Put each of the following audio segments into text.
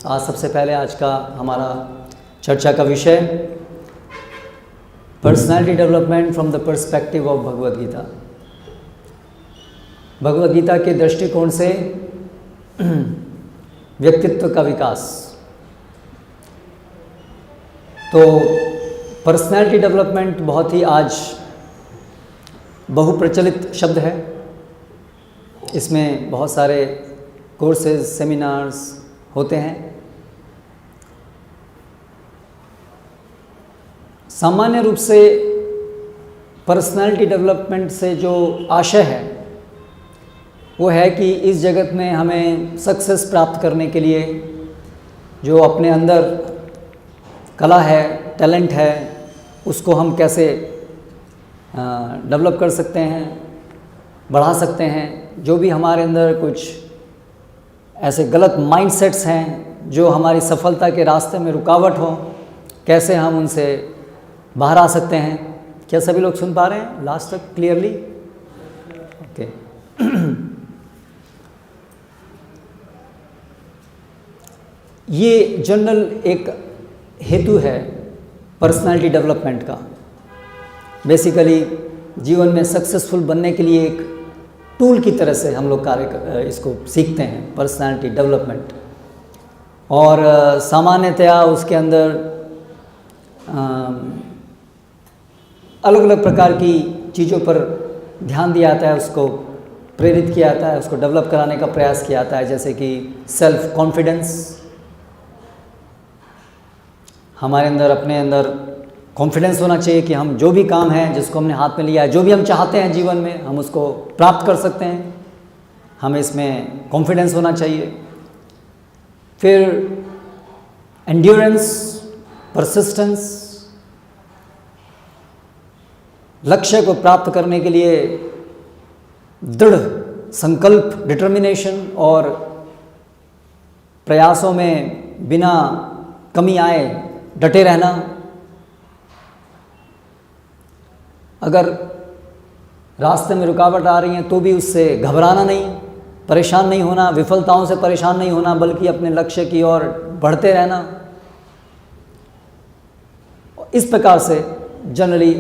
आज सबसे पहले आज का हमारा चर्चा का विषय personality development from the perspective of Bhagavad Gita. Bhagavad Gita के दृष्टिकोण से व्यक्तित्व का विकास। तो पर्सनालिटी डेवलपमेंट बहुत ही आज बहुप्रचलित शब्द है। इसमें बहुत सारे कोर्सेज, सेमिनार्स होते हैं। सामान्य रूप से पर्सनालिटी डेवलपमेंट से जो आशय है वो है कि इस जगत में हमें सक्सेस प्राप्त करने के लिए जो अपने अंदर कला है, टैलेंट है, उसको हम कैसे डेवलप कर सकते हैं, बढ़ा सकते हैं। जो भी हमारे अंदर कुछ ऐसे गलत माइंडसेट्स हैं जो हमारी सफलता के रास्ते में रुकावट हो, कैसे हम उनसे बाहर आ सकते हैं। क्या सभी लोग सुन पा रहे हैं लास्ट तक क्लियरली? ओके। ये जनरल एक हेतु है पर्सनालिटी डेवलपमेंट का। बेसिकली जीवन में सक्सेसफुल बनने के लिए एक टूल की तरह से हम लोग इसको सीखते हैं, पर्सनालिटी डेवलपमेंट। और सामान्यतया उसके अंदर अलग अलग प्रकार की चीज़ों पर ध्यान दिया जाता है, उसको प्रेरित किया जाता है, उसको डेवलप कराने का प्रयास किया जाता है। जैसे कि सेल्फ कॉन्फिडेंस, हमारे अंदर अपने अंदर कॉन्फिडेंस होना चाहिए कि हम जो भी काम है जिसको हमने हाथ में लिया है, जो भी हम चाहते हैं जीवन में, हम उसको प्राप्त कर सकते हैं। हमें इसमें कॉन्फिडेंस होना चाहिए। फिर एंड्योरेंस, परसिस्टेंस, लक्ष्य को प्राप्त करने के लिए दृढ़ संकल्प, डिटर्मिनेशन और प्रयासों में बिना कमी आए डटे रहना। अगर रास्ते में रुकावट आ रही है तो भी उससे घबराना नहीं, परेशान नहीं होना, विफलताओं से परेशान नहीं होना, बल्कि अपने लक्ष्य की ओर बढ़ते रहना। इस प्रकार से जनरली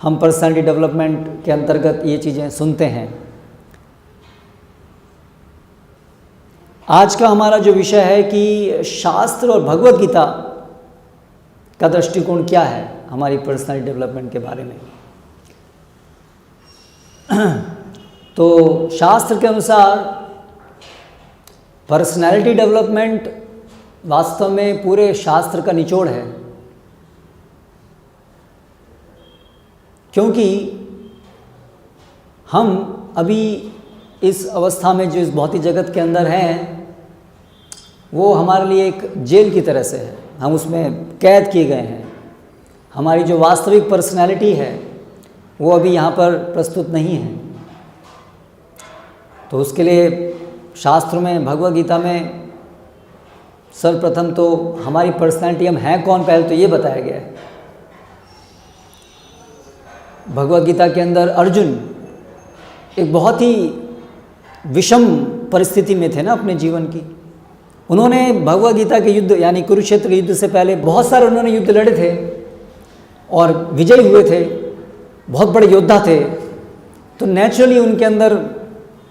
हम पर्सनालिटी डेवलपमेंट के अंतर्गत ये चीज़ें सुनते हैं। आज का हमारा जो विषय है कि शास्त्र और भगवद गीता का दृष्टिकोण क्या है हमारी पर्सनालिटी डेवलपमेंट के बारे में। तो शास्त्र के अनुसार पर्सनालिटी डेवलपमेंट वास्तव में पूरे शास्त्र का निचोड़ है, क्योंकि हम अभी इस अवस्था में जो इस भौतिक जगत के अंदर हैं वो हमारे लिए एक जेल की तरह से है। हम उसमें कैद किए गए हैं। हमारी जो वास्तविक पर्सनैलिटी है वो अभी यहाँ पर प्रस्तुत नहीं है। तो उसके लिए शास्त्र में, भगवद गीता में सर्वप्रथम तो हमारी पर्सनैलिटी, हम हैं कौन, पहले तो ये बताया गया है। भगवद गीता के अंदर अर्जुन एक बहुत ही विषम परिस्थिति में थे ना अपने जीवन की। उन्होंने भगवद गीता के युद्ध यानी कुरुक्षेत्र के युद्ध से पहले बहुत सारे उन्होंने युद्ध लड़े थे और विजयी हुए थे, बहुत बड़े योद्धा थे। तो नेचुरली उनके अंदर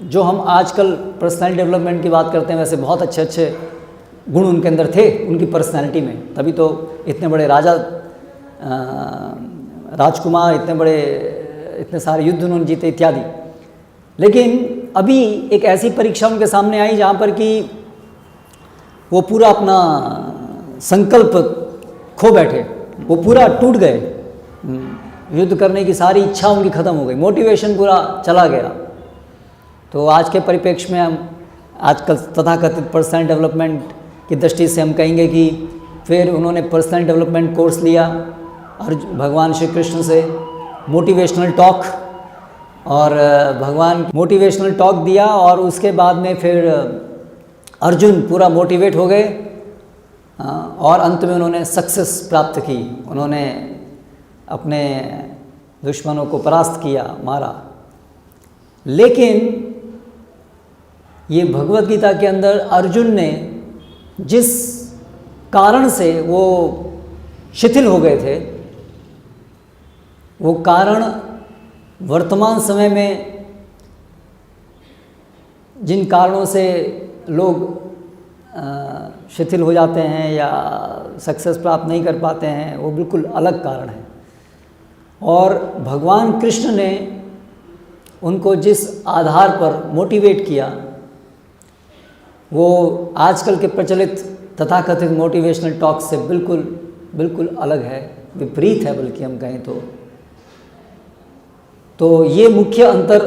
जो हम आजकल पर्सनालिटी डेवलपमेंट की बात करते हैं, वैसे बहुत अच्छे अच्छे गुण उनके अंदर थे उनकी पर्सनालिटी में। तभी तो इतने बड़े राजा, राजकुमार, इतने सारे युद्ध उन्होंने जीते इत्यादि। लेकिन अभी एक ऐसी परीक्षा उनके सामने आई जहाँ पर कि वो पूरा अपना संकल्प खो बैठे, वो पूरा टूट गए। युद्ध करने की सारी इच्छा उनकी ख़त्म हो गई, मोटिवेशन पूरा चला गया। तो आज के परिप्रेक्ष्य में हम आजकल तथाकथित पर्सनल डेवलपमेंट की दृष्टि से हम कहेंगे कि फिर उन्होंने पर्सनल डेवलपमेंट कोर्स लिया और भगवान श्री कृष्ण से मोटिवेशनल टॉक, और भगवान मोटिवेशनल टॉक दिया और उसके बाद में फिर अर्जुन पूरा मोटिवेट हो गए और अंत में उन्होंने सक्सेस प्राप्त की। उन्होंने अपने दुश्मनों को परास्त किया, मारा। लेकिन ये भगवद गीता के अंदर अर्जुन ने जिस कारण से वो शिथिल हो गए थे, वो कारण वर्तमान समय में जिन कारणों से लोग शिथिल हो जाते हैं या सक्सेस प्राप्त नहीं कर पाते हैं, वो बिल्कुल अलग कारण है। और भगवान कृष्ण ने उनको जिस आधार पर मोटिवेट किया, वो आजकल के प्रचलित तथाकथित मोटिवेशनल टॉक से बिल्कुल बिल्कुल अलग है, विपरीत है बल्कि हम कहें तो ये मुख्य अंतर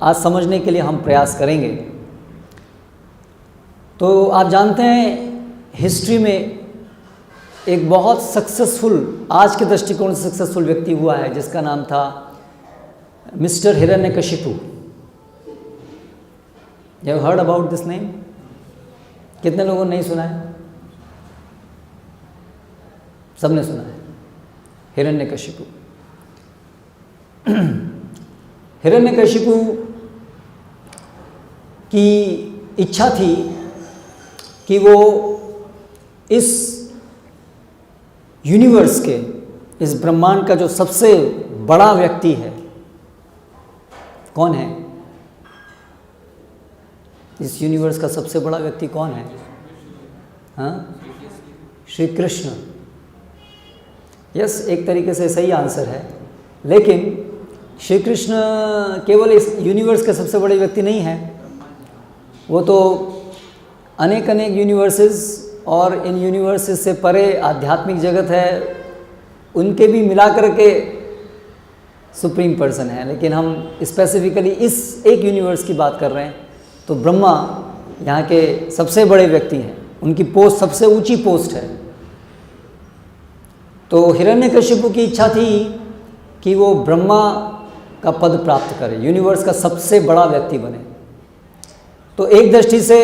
आज समझने के लिए हम प्रयास करेंगे। तो आप जानते हैं हिस्ट्री में एक बहुत सक्सेसफुल, आज के दृष्टिकोण से सक्सेसफुल व्यक्ति हुआ है जिसका नाम था mister Hiranyakashipu. You have heard about this name? कितने लोगों ने नहीं सुना है? सबने सुना है, हिरण्यकशिपु। हिरण्यकशिपु की इच्छा थी कि वो इस यूनिवर्स के, इस ब्रह्मांड का जो सबसे बड़ा व्यक्ति है, कौन है? इस यूनिवर्स का सबसे बड़ा व्यक्ति कौन है? हाँ, श्री कृष्ण। यस, एक तरीके से सही आंसर है, लेकिन श्री कृष्ण केवल इस यूनिवर्स के सबसे बड़े व्यक्ति नहीं हैं, वो तो अनेक अनेक यूनिवर्सेस और इन यूनिवर्सेस से परे आध्यात्मिक जगत है, उनके भी मिला करके सुप्रीम पर्सन है। लेकिन हम स्पेसिफिकली इस एक यूनिवर्स की बात कर रहे हैं, तो ब्रह्मा यहाँ के सबसे बड़े व्यक्ति हैं, उनकी पोस्ट सबसे ऊंची पोस्ट है। तो हिरण्यकशिपु की इच्छा थी कि वो ब्रह्मा का पद प्राप्त करे, यूनिवर्स का सबसे बड़ा व्यक्ति बने। तो एक दृष्टि से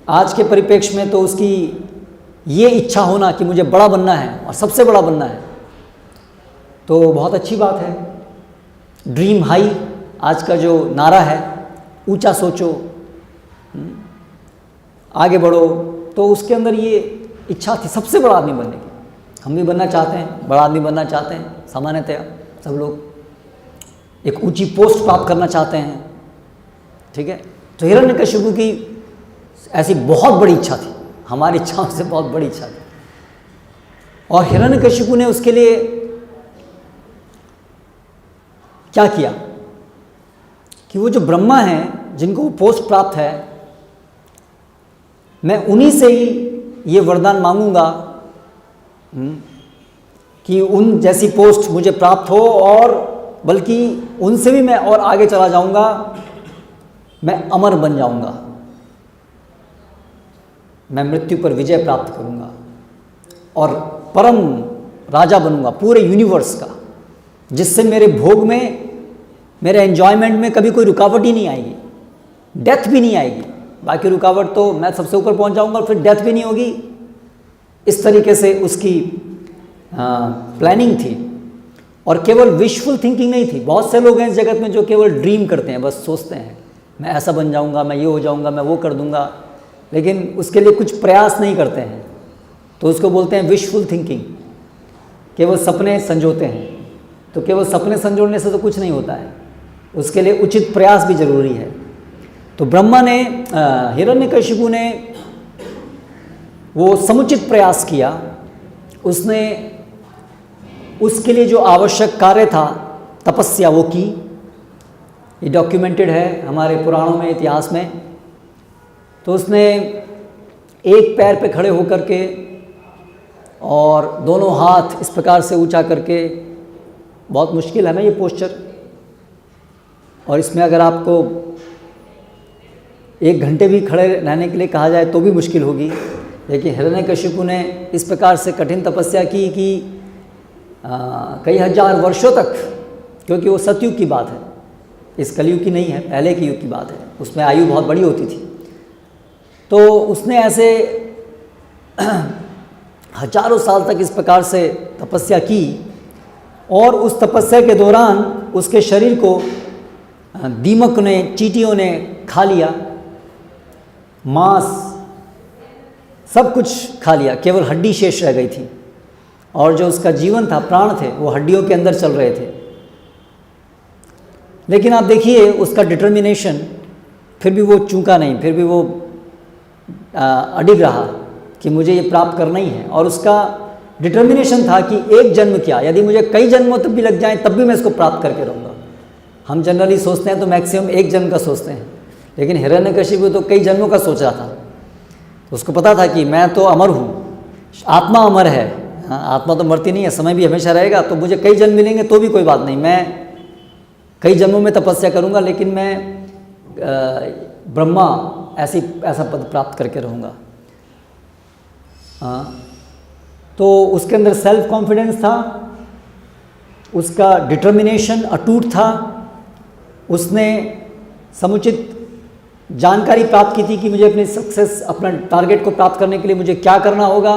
आज के परिप्रेक्ष्य में तो उसकी ये इच्छा होना कि मुझे बड़ा बनना है और सबसे बड़ा बनना है, तो बहुत अच्छी बात है। ड्रीम हाई आज का जो नारा है, ऊंचा सोचो, आगे बढ़ो, तो उसके अंदर ये इच्छा थी सबसे बड़ा आदमी बनने की। हम भी बनना चाहते हैं, बड़ा आदमी बनना चाहते हैं, सामान्यतया सब लोग एक ऊंची पोस्ट प्राप्त करना चाहते हैं, ठीक है। तो हिरण्यकशिपु की ऐसी बहुत बड़ी इच्छा थी, हमारी इच्छाओं से बहुत बड़ी इच्छा थी। और हिरण्यकशिपु ने उसके लिए क्या किया कि वो जो ब्रह्मा हैं, जिनको वो पोस्ट प्राप्त है, मैं उन्हीं से ही ये वरदान मांगूंगा कि उन जैसी पोस्ट मुझे प्राप्त हो, और बल्कि उनसे भी मैं और आगे चला जाऊंगा, मैं अमर बन जाऊंगा, मैं मृत्यु पर विजय प्राप्त करूंगा और परम राजा बनूंगा पूरे यूनिवर्स का, जिससे मेरे भोग में, मेरे एंजॉयमेंट में कभी कोई रुकावट ही नहीं आएगी, डेथ भी नहीं आएगी। बाकी रुकावट तो मैं सबसे ऊपर पहुंच जाऊंगा और फिर डेथ भी नहीं होगी। इस तरीके से उसकी प्लानिंग थी। और केवल विशफुल थिंकिंग नहीं थी। बहुत से लोग हैं इस जगत में जो केवल ड्रीम करते हैं, बस सोचते हैं मैं ऐसा बन जाऊंगा, मैं ये हो जाऊंगा, मैं वो कर दूंगा, लेकिन उसके लिए कुछ प्रयास नहीं करते हैं, तो उसको बोलते हैं विशफुल थिंकिंग। केवल सपने संजोते हैं। तो केवल सपने संजोने से तो कुछ नहीं होता है, उसके लिए उचित प्रयास भी जरूरी है। तो ब्रह्मा ने, हिरण्यकशिपु ने वो समुचित प्रयास किया। उसने उसके लिए जो आवश्यक कार्य था, तपस्या, वो की। ये डॉक्यूमेंटेड है हमारे पुराणों में, इतिहास में। तो उसने एक पैर पे खड़े होकर के और दोनों हाथ इस प्रकार से ऊंचा करके, बहुत मुश्किल है ना ये पोस्चर, और इसमें अगर आपको 1 घंटे भी खड़े रहने के लिए कहा जाए तो भी मुश्किल होगी। लेकिन हिरण्यकशिपु ने इस प्रकार से कठिन तपस्या की कि कई हजार वर्षों तक, क्योंकि वो सतयुग की बात है, इस कलयुग की नहीं है, पहले के युग की बात है, उसमें आयु बहुत बड़ी होती थी। तो उसने ऐसे हजारों साल तक इस प्रकार से तपस्या की, और उस तपस्या के दौरान उसके शरीर को दीमक ने, चींटियों ने खा लिया, मांस सब कुछ खा लिया, केवल हड्डी शेष रह गई थी, और जो उसका जीवन था, प्राण थे, वो हड्डियों के अंदर चल रहे थे। लेकिन आप देखिए उसका डिटर्मिनेशन, फिर भी वो चूका नहीं, फिर भी वो अडिग रहा कि मुझे ये प्राप्त करना ही है। और उसका डिटर्मिनेशन था कि एक जन्म क्या, यदि मुझे कई जन्मों तक भी लग जाएं तब भी मैं इसको प्राप्त करके रहूँगा। हम जनरली सोचते हैं तो मैक्सिमम एक जन्म का सोचते हैं, लेकिन हिरण्यकशिपु तो कई जन्मों का सोच रहा था। तो उसको पता था कि मैं तो अमर हूँ, आत्मा अमर है, हाँ, आत्मा तो मरती नहीं है, समय भी हमेशा रहेगा, तो मुझे कई जन्म मिलेंगे तो भी कोई बात नहीं, मैं कई जन्मों में तपस्या करूँगा, लेकिन मैं ब्रह्मा ऐसा पद प्राप्त करके रहूँगा। हाँ, तो उसके अंदर सेल्फ कॉन्फिडेंस था, उसका डिटर्मिनेशन अटूट था, उसने समुचित जानकारी प्राप्त की थी कि मुझे अपनी सक्सेस, अपना टारगेट को प्राप्त करने के लिए मुझे क्या करना होगा।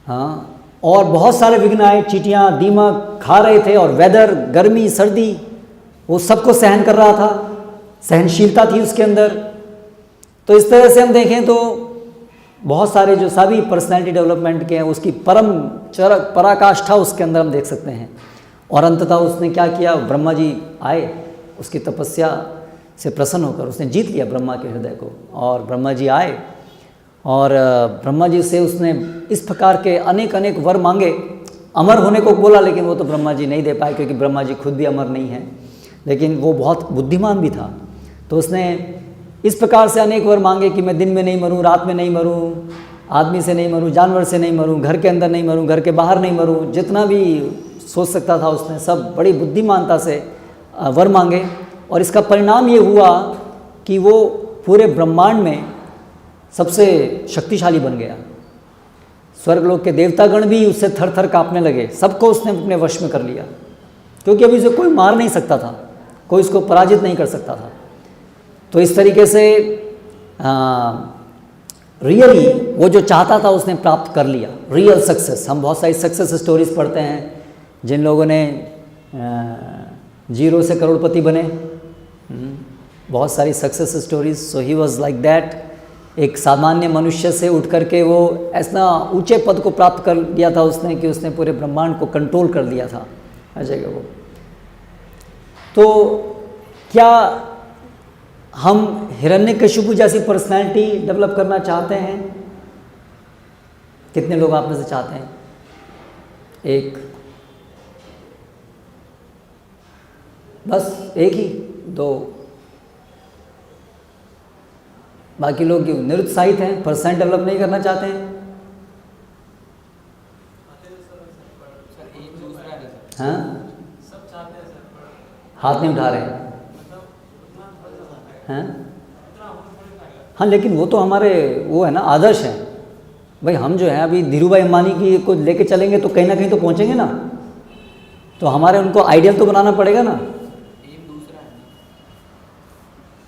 हाँ, और बहुत सारे विघ्न आए, चींटियाँ, दीमक खा रहे थे, और वेदर, गर्मी, सर्दी, वो सबको सहन कर रहा था, सहनशीलता थी उसके अंदर। तो इस तरह से हम देखें तो बहुत सारे जो सभी पर्सनैलिटी डेवलपमेंट के हैं, उसकी पराकाष्ठा उसके अंदर हम देख सकते हैं। और अंततः उसने क्या किया, ब्रह्मा जी आए, उसकी तपस्या से प्रसन्न होकर उसने जीत लिया ब्रह्मा के हृदय को। और ब्रह्मा जी आए और ब्रह्मा जी से उसने इस प्रकार के अनेक अनेक वर मांगे, अमर होने को बोला, लेकिन वो तो ब्रह्मा जी नहीं दे पाए, क्योंकि ब्रह्मा जी खुद भी अमर नहीं हैं, लेकिन वो बहुत बुद्धिमान भी था। तो उसने इस प्रकार से अनेक वर मांगे कि मैं दिन में नहीं मरूं, रात में नहीं मरूं, आदमी से नहीं मरूं, जानवर से नहीं मरूं, घर के अंदर नहीं मरूं, घर के बाहर नहीं मरूं, जितना भी सोच सकता था उसने सब बड़ी बुद्धिमानता से वर मांगे। और इसका परिणाम ये हुआ कि वो पूरे ब्रह्मांड में सबसे शक्तिशाली बन गया। स्वर्गलोक के देवतागण भी उससे थर थर काँपने लगे, सबको उसने अपने वश में कर लिया, क्योंकि अभी उसे कोई मार नहीं सकता था, कोई उसको पराजित नहीं कर सकता था। तो इस तरीके से रियली वो जो चाहता था उसने प्राप्त कर लिया, रियल सक्सेस। हम बहुत सारी सक्सेस स्टोरीज पढ़ते हैं, जिन लोगों ने जीरो से करोड़पति बने, बहुत सारी success stories. So he was like that, एक सामान्य मनुष्य से उठ करके वो ऐसा ऊंचे पद को प्राप्त कर लिया था उसने कि उसने पूरे ब्रह्मांड को कंट्रोल कर लिया था हर जगह वो। तो क्या हम हिरण्यकशिपु जैसी पर्सनैलिटी डेवलप करना चाहते हैं? कितने लोग आप में से चाहते हैं? एक, बस एक ही, दो, बाकी लोग क्यों निरुत्साहित हैं, पर्सनैलिटी डेवलप नहीं करना चाहते हैं? हाँ, हाथ नहीं उठा रहे हैं। हैं? हाँ, लेकिन वो तो हमारे वो है ना, आदर्श है भाई। हम जो है अभी धीरूभाई अंबानी की को लेके चलेंगे तो कहीं ना कहीं तो पहुंचेंगे ना, तो हमारे उनको आइडियल तो बनाना पड़ेगा ना।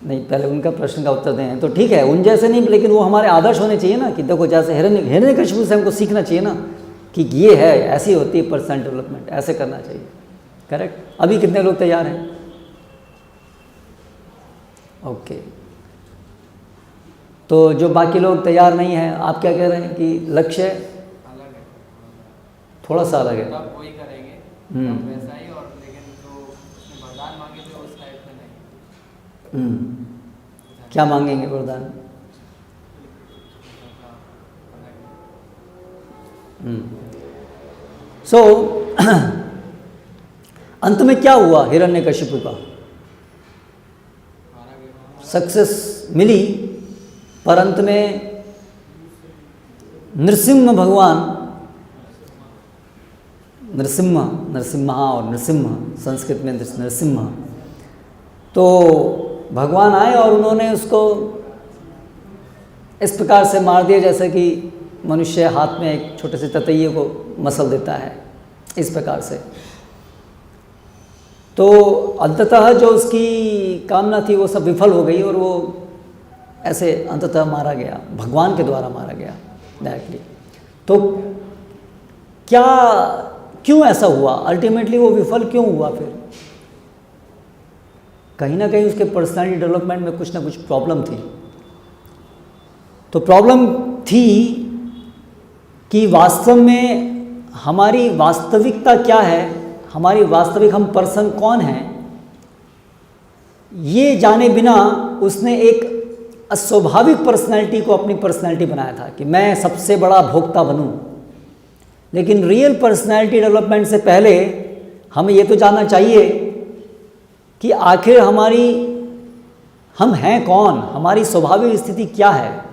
नहीं, पहले उनका प्रश्न का उत्तर दें तो ठीक है, उन जैसे नहीं, लेकिन वो हमारे आदर्श होने चाहिए ना। कि देखो जैसे हिरण्यकशिपु से हमको सीखना चाहिए ना कि ये है, ऐसी होती है पर्सनल डेवलपमेंट, ऐसे करना चाहिए। करेक्ट। अभी कितने लोग तैयार हैं? ओके, तो जो बाकी लोग तैयार नहीं हैं, आप क्या कह रहे हैं कि लक्ष्य अलग है, थोड़ा सा अलग है? तब वही करेंगे, तब वैसा ही। और लेकिन जो उसने वरदान मांगे थे उस टाइप में नहीं। क्या मांगेंगे वरदान? सो अंत में क्या हुआ हिरण्यकशिपु का? सक्सेस मिली, पर अंत में नृसिंह भगवान, नृसिंह और नृसिंह संस्कृत में नृसिंह, तो भगवान आए और उन्होंने उसको इस प्रकार से मार दिया जैसे कि मनुष्य हाथ में एक छोटे से ततैये को मसल देता है, इस प्रकार से। तो अंततः जो उसकी कामना थी वो सब विफल हो गई और वो ऐसे अंततः मारा गया, भगवान के द्वारा मारा गया डायरेक्टली। तो क्या, क्यों ऐसा हुआ? अल्टीमेटली वो विफल क्यों हुआ? फिर कहीं ना कहीं उसके पर्सनालिटी डेवलपमेंट में कुछ ना कुछ प्रॉब्लम थी। तो प्रॉब्लम थी कि वास्तव में हमारी वास्तविकता क्या है, हमारी वास्तविक हम पर्सन कौन हैं, ये जाने बिना उसने एक अस्वाभाविक पर्सनैलिटी को अपनी पर्सनैलिटी बनाया था कि मैं सबसे बड़ा भोक्ता बनूं। लेकिन रियल पर्सनैलिटी डेवलपमेंट से पहले हमें ये तो जानना चाहिए कि आखिर हम हैं कौन, हमारी स्वाभाविक स्थिति क्या है।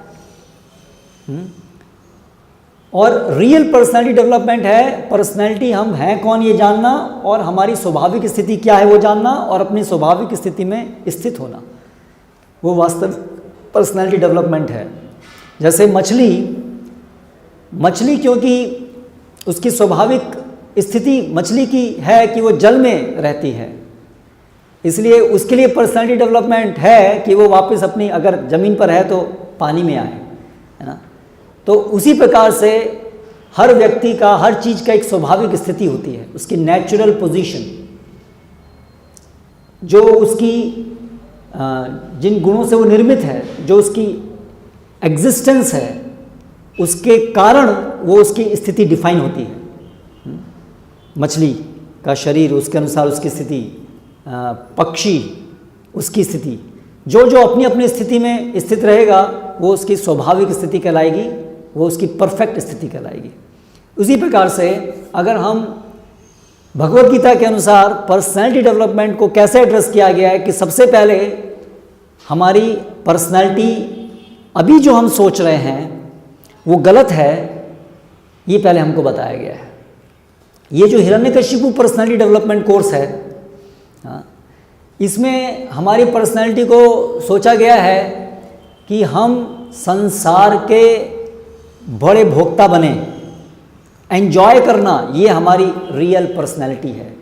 और रियल पर्सनैलिटी डेवलपमेंट है पर्सनैलिटी हम हैं कौन ये जानना, और हमारी स्वाभाविक स्थिति क्या है वो जानना, और अपनी स्वाभाविक स्थिति में स्थित होना, वो वास्तविक पर्सनैलिटी डेवलपमेंट है। जैसे मछली क्योंकि उसकी स्वाभाविक स्थिति मछली की है कि वो जल में रहती है, इसलिए उसके लिए पर्सनैलिटी डेवलपमेंट है कि वो वापस अपनी, अगर ज़मीन पर है तो पानी में आए, है ना। तो उसी प्रकार से हर व्यक्ति का, हर चीज़ का एक स्वाभाविक स्थिति होती है, उसकी नेचुरल पोजीशन, जो उसकी जिन गुणों से वो निर्मित है, जो उसकी एग्जिस्टेंस है, उसके कारण वो उसकी स्थिति डिफाइन होती है। मछली का शरीर उसके अनुसार उसकी स्थिति, पक्षी उसकी स्थिति, जो अपनी अपनी स्थिति में स्थित रहेगा वो उसकी स्वाभाविक स्थिति कहलाएगी, वो उसकी परफेक्ट स्थिति कहलाएगी। उसी प्रकार से अगर हम भगवद गीता के अनुसार पर्सनैलिटी डेवलपमेंट को कैसे एड्रेस किया गया है कि सबसे पहले हमारी पर्सनैलिटी अभी जो हम सोच रहे हैं वो गलत है, ये पहले हमको बताया गया है। ये जो हिरण्यकशिपु पर्सनैलिटी डेवलपमेंट कोर्स है, इसमें हमारी पर्सनैलिटी को सोचा गया है कि हम संसार के बड़े भोक्ता बने, एंजॉय करना, ये हमारी रियल पर्सनैलिटी है।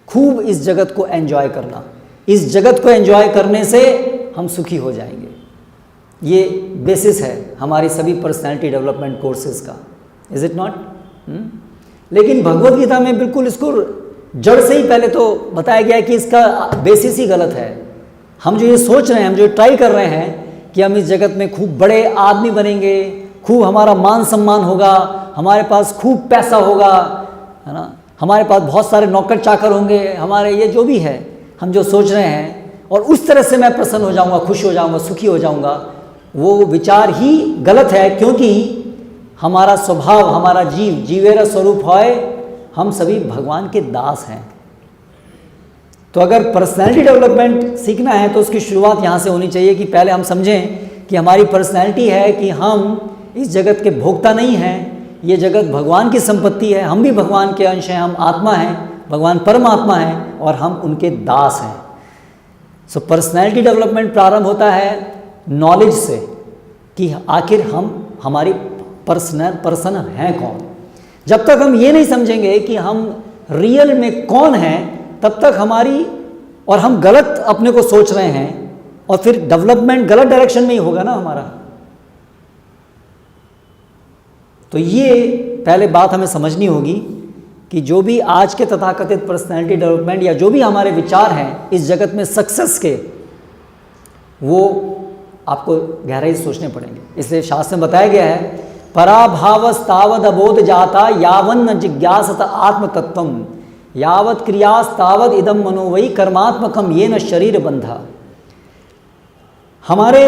खूब इस जगत को एंजॉय करना, इस जगत को एंजॉय करने से हम सुखी हो जाएंगे, ये बेसिस है हमारी सभी पर्सनैलिटी डेवलपमेंट कोर्सेज का। Is it not? लेकिन भगवद गीता में बिल्कुल इसको जड़ से ही पहले तो बताया गया है कि इसका बेसिस ही गलत है। हम जो ये सोच रहे हैं, हम जो ट्राई कर रहे हैं कि हम इस जगत में खूब बड़े आदमी बनेंगे, खूब हमारा मान सम्मान होगा, हमारे पास खूब पैसा होगा, है ना, हमारे पास बहुत सारे नौकर चाकर होंगे, हमारे ये जो भी है हम जो सोच रहे हैं, और उस तरह से मैं प्रसन्न हो जाऊंगा, खुश हो जाऊंगा, सुखी हो जाऊंगा, वो विचार ही गलत है। क्योंकि हमारा स्वभाव, हमारा जीवेरा स्वरूप है, हम सभी भगवान के दास हैं। तो अगर पर्सनैलिटी डेवलपमेंट सीखना है तो उसकी शुरुआत यहाँ से होनी चाहिए कि पहले हम समझें कि हमारी पर्सनैलिटी है कि हम इस जगत के भोक्ता नहीं हैं, ये जगत भगवान की संपत्ति है, हम भी भगवान के अंश हैं, हम आत्मा हैं, भगवान परमात्मा हैं और हम उनके दास हैं। सो पर्सनैलिटी डेवलपमेंट प्रारंभ होता है नॉलेज से कि आखिर हमारी पर्सन हैं कौन। जब तक हम ये नहीं समझेंगे कि हम रियल में कौन हैं, तब तक हम गलत अपने को सोच रहे हैं, और फिर डेवलपमेंट गलत डायरेक्शन में ही होगा ना हमारा। तो ये पहले बात हमें समझनी होगी कि जो भी आज के तथाकथित पर्सनैलिटी डेवलपमेंट या जो भी हमारे विचार हैं इस जगत में सक्सेस के, वो आपको गहराई से सोचने पड़ेंगे। इसलिए शास्त्र में बताया गया है, पराभावस्तावद अबोध जाता यावन्न जिज्ञासत आत्मतत्वम यावत क्रियास्तावद इदम मनोवई कर्मात्मकम ये न शरीर बंधा। हमारे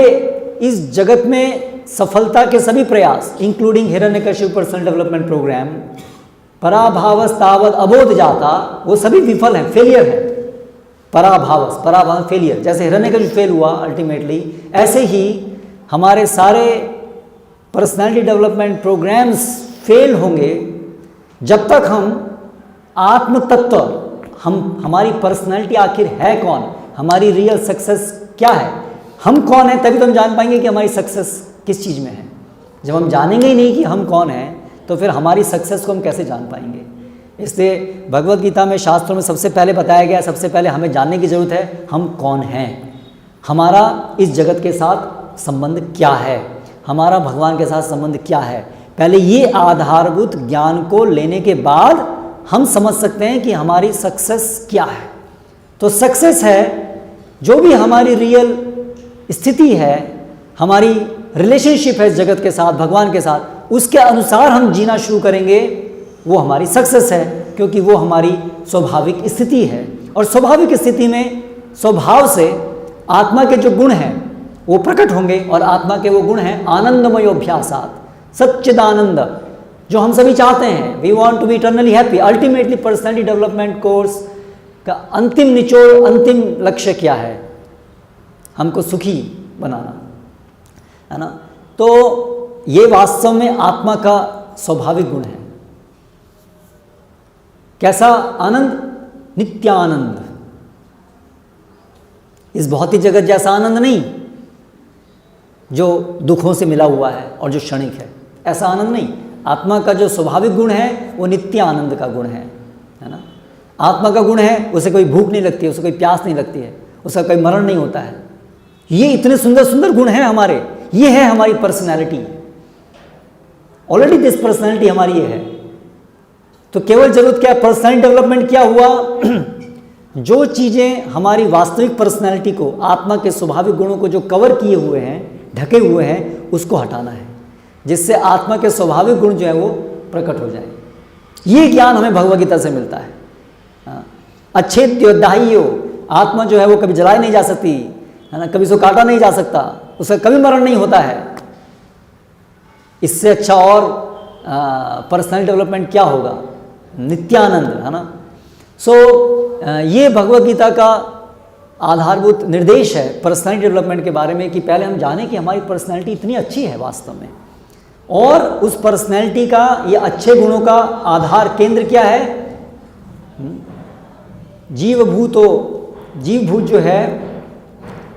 इस जगत में सफलता के सभी प्रयास, including Hiranyakashipu personal development programme, पराभावस्तावद अबोध जाता, वो सभी विफल हैं, फेलियर है। पराभाव फेलियर, जैसे हिरण्यकशिपु फेल हुआ अल्टीमेटली, ऐसे ही हमारे सारे पर्सनैलिटी डेवलपमेंट प्रोग्राम्स फेल होंगे जब तक हम आत्म तत्व, हमारी पर्सनैलिटी आखिर है कौन, हमारी रियल सक्सेस क्या है, हम कौन हैं, तभी तो हम जान पाएंगे कि हमारी सक्सेस किस चीज़ में है। जब हम जानेंगे ही नहीं कि हम कौन हैं, तो फिर हमारी सक्सेस को हम कैसे जान पाएंगे। इसलिए भगवद गीता में, शास्त्रों में सबसे पहले बताया गया, सबसे पहले हमें जानने की ज़रूरत है हम कौन हैं, हमारा इस जगत के साथ संबंध क्या है, हमारा भगवान के साथ संबंध क्या है। पहले ये आधारभूत ज्ञान को लेने के बाद हम समझ सकते हैं कि हमारी सक्सेस क्या है। तो सक्सेस है जो भी हमारी रियल स्थिति है, हमारी रिलेशनशिप है जगत के साथ, भगवान के साथ, उसके अनुसार हम जीना शुरू करेंगे, वो हमारी सक्सेस है, क्योंकि वो हमारी स्वाभाविक स्थिति है। और स्वाभाविक स्थिति में स्वभाव से आत्मा के जो गुण हैं वो प्रकट होंगे, और आत्मा के वो गुण हैं आनंदमयोभ्यासात, सच्चिदानंद, जो हम सभी चाहते हैं। We want to be eternally happy. Ultimately personality development course का अंतिम निचोड़, अंतिम लक्ष्य क्या है? हमको सुखी बनाना, है ना। तो ये वास्तव में आत्मा का स्वाभाविक गुण है। कैसा आनंद? नित्यानंद। इस भौतिक जगत जैसा आनंद नहीं जो दुखों से मिला हुआ है और जो क्षणिक है, ऐसा आनंद नहीं। आत्मा का जो स्वाभाविक गुण है वो नित्य आनंद का गुण है ना। आत्मा का गुण है उसे कोई भूख नहीं लगती है, उसे कोई प्यास नहीं लगती है, उसका कोई मरण नहीं होता है। ये इतने सुंदर सुंदर गुण हैं हमारे, ये है हमारी पर्सनैलिटी। ऑलरेडी दिस पर्सनैलिटी हमारी ये है। तो केवल जरूरत क्या है? पर्सनैलिटी डेवलपमेंट क्या हुआ? जो चीज़ें हमारी वास्तविक पर्सनैलिटी को, आत्मा के स्वाभाविक गुणों को जो कवर किए हुए हैं, ढके हुए हैं, उसको हटाना है, जिससे आत्मा के स्वाभाविक गुण जो है वो प्रकट हो जाए। ये ज्ञान हमें भगवद गीता से मिलता है। अच्छेद्योदाह्यो, आत्मा जो है वो कभी जलाई नहीं जा सकती, है ना, कभी उसको काटा नहीं जा सकता, उसका कभी मरण नहीं होता है। इससे अच्छा और पर्सनल डेवलपमेंट क्या होगा? नित्यानंद, है ना। सो ये भगवद गीता का आधारभूत निर्देश है पर्सनैलिटी डेवलपमेंट के बारे में, कि पहले हम जानें कि हमारी पर्सनैलिटी इतनी अच्छी है वास्तव में, और उस पर्सनैलिटी का, ये अच्छे गुणों का आधार केंद्र क्या है? जीवभूत जो है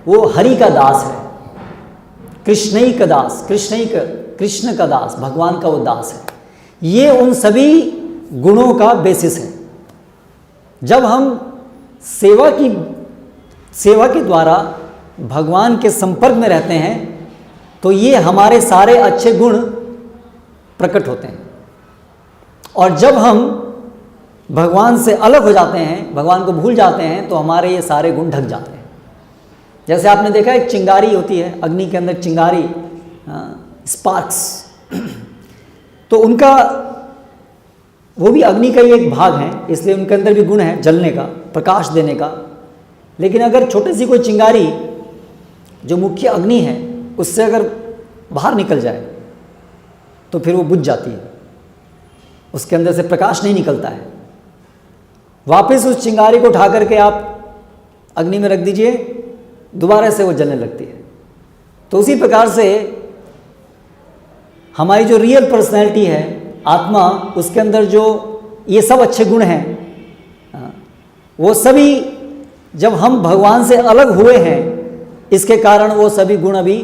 वो हरि का दास है, कृष्ण का दास, कृष्ण का दास, भगवान का वो दास है। ये उन सभी गुणों का बेसिस है। जब हम सेवा के द्वारा भगवान के संपर्क में रहते हैं तो ये हमारे सारे अच्छे गुण प्रकट होते हैं, और जब हम भगवान से अलग हो जाते हैं, भगवान को भूल जाते हैं, तो हमारे ये सारे गुण ढक जाते हैं। जैसे आपने देखा एक चिंगारी होती है, अग्नि के अंदर चिंगारी, स्पार्क्स, तो उनका, वो भी अग्नि का ही एक भाग है, इसलिए उनके अंदर भी गुण है जलने का, प्रकाश देने का। लेकिन अगर छोटी सी कोई चिंगारी जो मुख्य अग्नि है उससे अगर बाहर निकल जाए तो फिर वो बुझ जाती है, उसके अंदर से प्रकाश नहीं निकलता है। वापस उस चिंगारी को उठा करके आप अग्नि में रख दीजिए, दोबारा से वो जलने लगती है। तो उसी प्रकार से हमारी जो रियल पर्सनैलिटी है, आत्मा, उसके अंदर जो ये सब अच्छे गुण हैं, वो सभी जब हम भगवान से अलग हुए हैं, इसके कारण वो सभी गुण अभी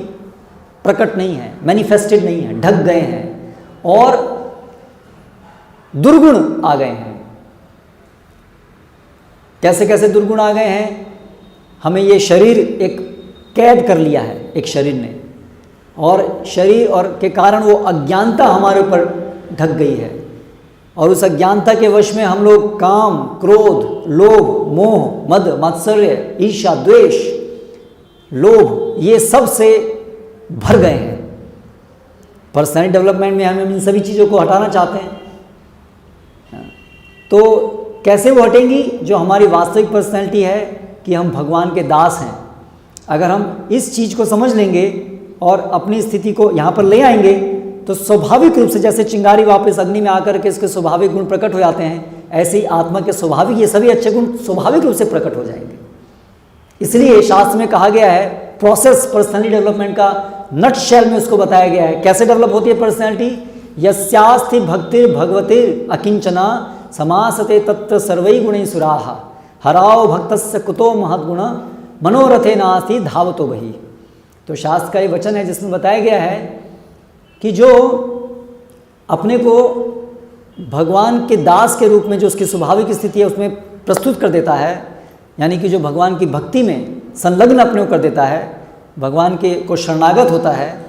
प्रकट नहीं है, मैनिफेस्टेड नहीं है, ढक गए हैं, और दुर्गुण आ गए हैं। कैसे कैसे दुर्गुण आ गए हैं? हमें ये शरीर एक कैद कर लिया है, एक शरीर ने, और शरीर और के कारण वो अज्ञानता हमारे ऊपर ढक गई है, और उस अज्ञानता के वश में हम लोग काम, क्रोध, लोभ, मोह, मद, मात्सर्य, ईर्ष्या, द्वेष, लोभ, ये सब से भर गए हैं। पर्सनैलिटी डेवलपमेंट में हम इन सभी चीज़ों को हटाना चाहते हैं। तो कैसे वो हटेंगी? जो हमारी वास्तविक पर्सनैलिटी है कि हम भगवान के दास हैं। अगर हम इस चीज़ को समझ लेंगे और अपनी स्थिति को यहाँ पर ले आएंगे, तो स्वाभाविक रूप से, जैसे चिंगारी वापस अग्नि में आकर के इसके स्वाभाविक गुण प्रकट हो जाते हैं, ऐसे ही आत्मा के स्वाभाविक ये सभी अच्छे गुण स्वाभाविक रूप से प्रकट हो जाएंगे। इसलिए शास्त्र में कहा गया है, प्रोसेस पर्सनैलिटी डेवलपमेंट का नट शेल में उसको बताया गया है। कैसे डेवलप होती है पर्सनैलिटी? यस्यास्ति भक्तिर भगवतिर अकिंचना समासते तत्र सर्वै गुणै सुराः हराओ भक्तस्य कुतो महद्गुण मनोरथे नास्ति धावतो बहि। तो शास्त्र का ये वचन है जिसमें बताया गया है कि जो अपने को भगवान के दास के रूप में, जो उसकी स्वाभाविक स्थिति है उसमें प्रस्तुत कर देता है, यानी कि जो भगवान की भक्ति में संलग्न अपने को कर देता है, भगवान के को शरणागत होता है,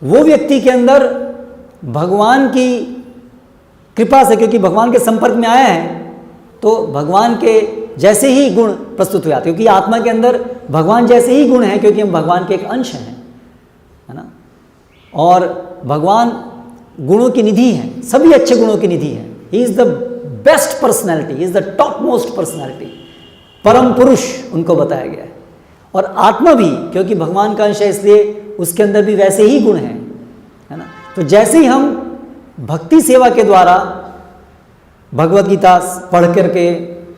वो व्यक्ति के अंदर भगवान की कृपा से, क्योंकि भगवान के संपर्क में आया है, तो भगवान के जैसे ही गुण प्रस्तुत हो जाते हैं, क्योंकि आत्मा के अंदर भगवान जैसे ही गुण हैं, क्योंकि हम भगवान के एक अंश हैं। है ना। और भगवान गुणों की निधि हैं, सभी अच्छे गुणों की निधि हैं। He is the best personality, he is the top most personality, परम पुरुष उनको बताया गया है। और आत्मा भी, क्योंकि भगवान का अंश है इसलिए उसके अंदर भी वैसे ही गुण हैं, है ना। तो जैसे ही हम भक्ति सेवा के द्वारा भगवद गीता पढ़ करके,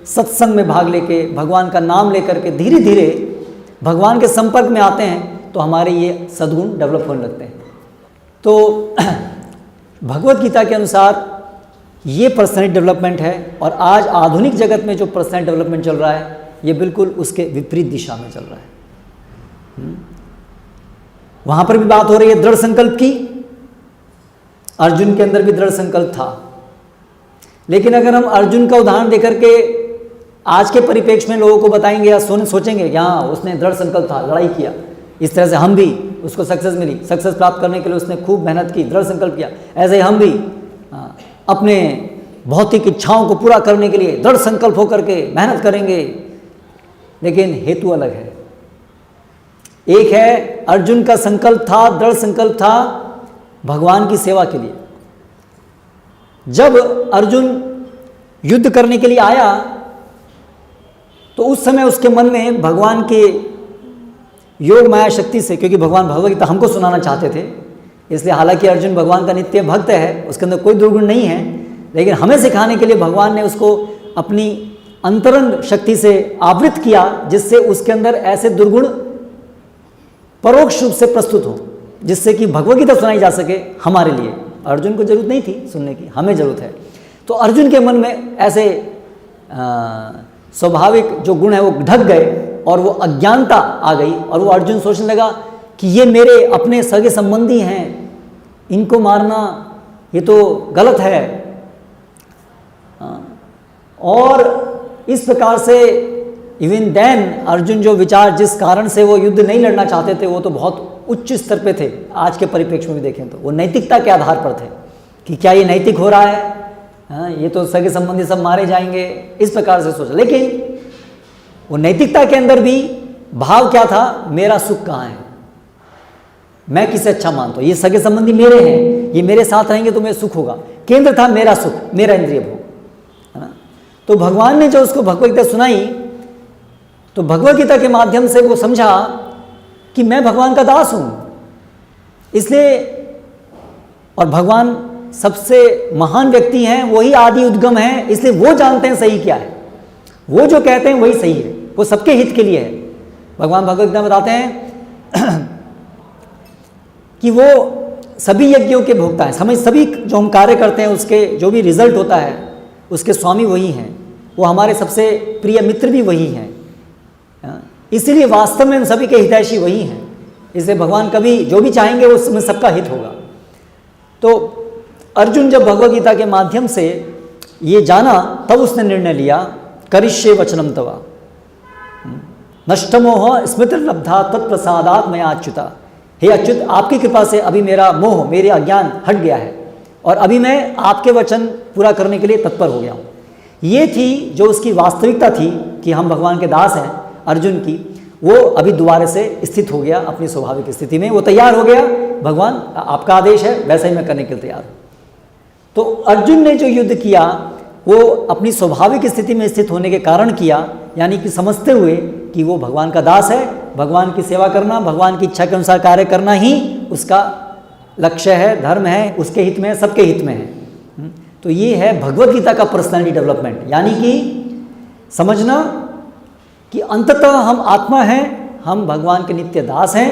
सत्संग में भाग लेके, भगवान का नाम लेकर के धीरे धीरे भगवान के संपर्क में आते हैं तो हमारे ये सद्गुण डेवलप होने लगते हैं। तो भगवद गीता के अनुसार ये पर्सनैलिटी डेवलपमेंट है। और आज आधुनिक जगत में जो पर्सनैलिटी डेवलपमेंट चल रहा है ये बिल्कुल उसके विपरीत दिशा में चल रहा है। वहाँ पर भी बात हो रही है दृढ़ संकल्प की। अर्जुन के अंदर भी दृढ़ संकल्प था, लेकिन अगर हम अर्जुन का उदाहरण देकर के आज के परिप्रेक्ष्य में लोगों को बताएंगे या सोचेंगे कि हाँ उसने दृढ़ संकल्प था, लड़ाई किया, इस तरह से हम भी, उसको सक्सेस मिली, सक्सेस प्राप्त करने के लिए उसने खूब मेहनत की, दृढ़ संकल्प किया, ऐसे ही हम भी अपने भौतिक इच्छाओं को पूरा करने के लिए दृढ़ संकल्प होकर के मेहनत करेंगे। लेकिन हेतु अलग है। एक है अर्जुन का संकल्प था, दृढ़ संकल्प था भगवान की सेवा के लिए। जब अर्जुन युद्ध करने के लिए आया तो उस समय उसके मन में भगवान के योग माया शक्ति से, क्योंकि भगवान भगवद गीता हमको सुनाना चाहते थे, इसलिए हालांकि अर्जुन भगवान का नित्य भक्त है, उसके अंदर कोई दुर्गुण नहीं है, लेकिन हमें सिखाने के लिए भगवान ने उसको अपनी अंतरंग शक्ति से आवृत किया, जिससे उसके अंदर ऐसे दुर्गुण परोक्ष रूप से प्रस्तुत हो, जिससे कि भगवद गीता सुनाई जा सके हमारे लिए। अर्जुन को जरूरत नहीं थी सुनने की, हमें जरूरत है। तो अर्जुन के मन में ऐसे स्वाभाविक जो गुण है वो ढक गए और वो अज्ञानता आ गई, और वो अर्जुन सोचने लगा कि ये मेरे अपने सगे संबंधी हैं, इनको मारना ये तो गलत है। और इस प्रकार से इवन देन अर्जुन जो विचार, जिस कारण से वो युद्ध नहीं लड़ना चाहते थे, वो तो बहुत उच्च स्तर पे थे। आज के परिप्रेक्ष्य में भी देखें तो वो नैतिकता के आधार पर थे कि क्या ये नैतिक हो रहा है, ये तो सगे संबंधी सब मारे जाएंगे, इस प्रकार से सोचा। लेकिन वो नैतिकता के अंदर भी भाव क्या था, मेरा सुख कहाँ है, मैं किसे अच्छा मानता हूँ, ये सगे संबंधी मेरे हैं, ये मेरे साथ रहेंगे तो मेरा सुख होगा। केंद्र था मेरा सुख, मेरा इंद्रिय भोग, है ना। तो भगवान ने जो उसको भगवद गीता सुनाई, तो भगवद गीता के माध्यम से वो समझा कि मैं भगवान का दास हूं, इसलिए, और भगवान सबसे महान व्यक्ति हैं, वही आदि उद्गम है, इसलिए वो जानते हैं सही क्या है, वो जो कहते हैं वही सही है, वो सबके हित के लिए है। भगवान भगवद गीता में बताते हैं कि वो सभी यज्ञों के भोक्ता हैं, सभी जो हम कार्य करते हैं उसके जो भी रिजल्ट होता है उसके स्वामी वही हैं, वो हमारे सबसे प्रिय मित्र भी वही हैं, इसीलिए वास्तव में हम सभी के हितैषी वही हैं। इसलिए भगवान कभी जो भी चाहेंगे उसमें सबका हित होगा। तो अर्जुन जब भगवद गीता के माध्यम से ये जाना, तब उसने निर्णय लिया, करिष्ये वचनम तवा नष्टमोह स्मृतिर्लब्धा तत्प्रसादात् मया अच्युता। हे अच्युत, आपकी कृपा से अभी मेरा मोह, मेरे अज्ञान हट गया है और अभी मैं आपके वचन पूरा करने के लिए तत्पर हो गया हूँ। ये थी जो उसकी वास्तविकता थी कि हम भगवान के दास हैं। अर्जुन की वो अभी दोबारा से स्थित हो गया अपनी स्वाभाविक स्थिति में, वो तैयार हो गया, भगवान आपका आदेश है वैसा ही मैं करने के लिए तैयार हूँ। तो अर्जुन ने जो युद्ध किया वो अपनी स्वाभाविक स्थिति में स्थित होने के कारण किया, यानी कि समझते हुए कि वो भगवान का दास है, भगवान की सेवा करना, भगवान की इच्छा के अनुसार कार्य करना ही उसका लक्ष्य है, धर्म है, उसके हित में है, सबके हित में है। तो ये है भगवद गीता का पर्सनैलिटी डेवलपमेंट, यानी कि समझना कि अंततः हम आत्मा हैं, हम भगवान के नित्य दास हैं,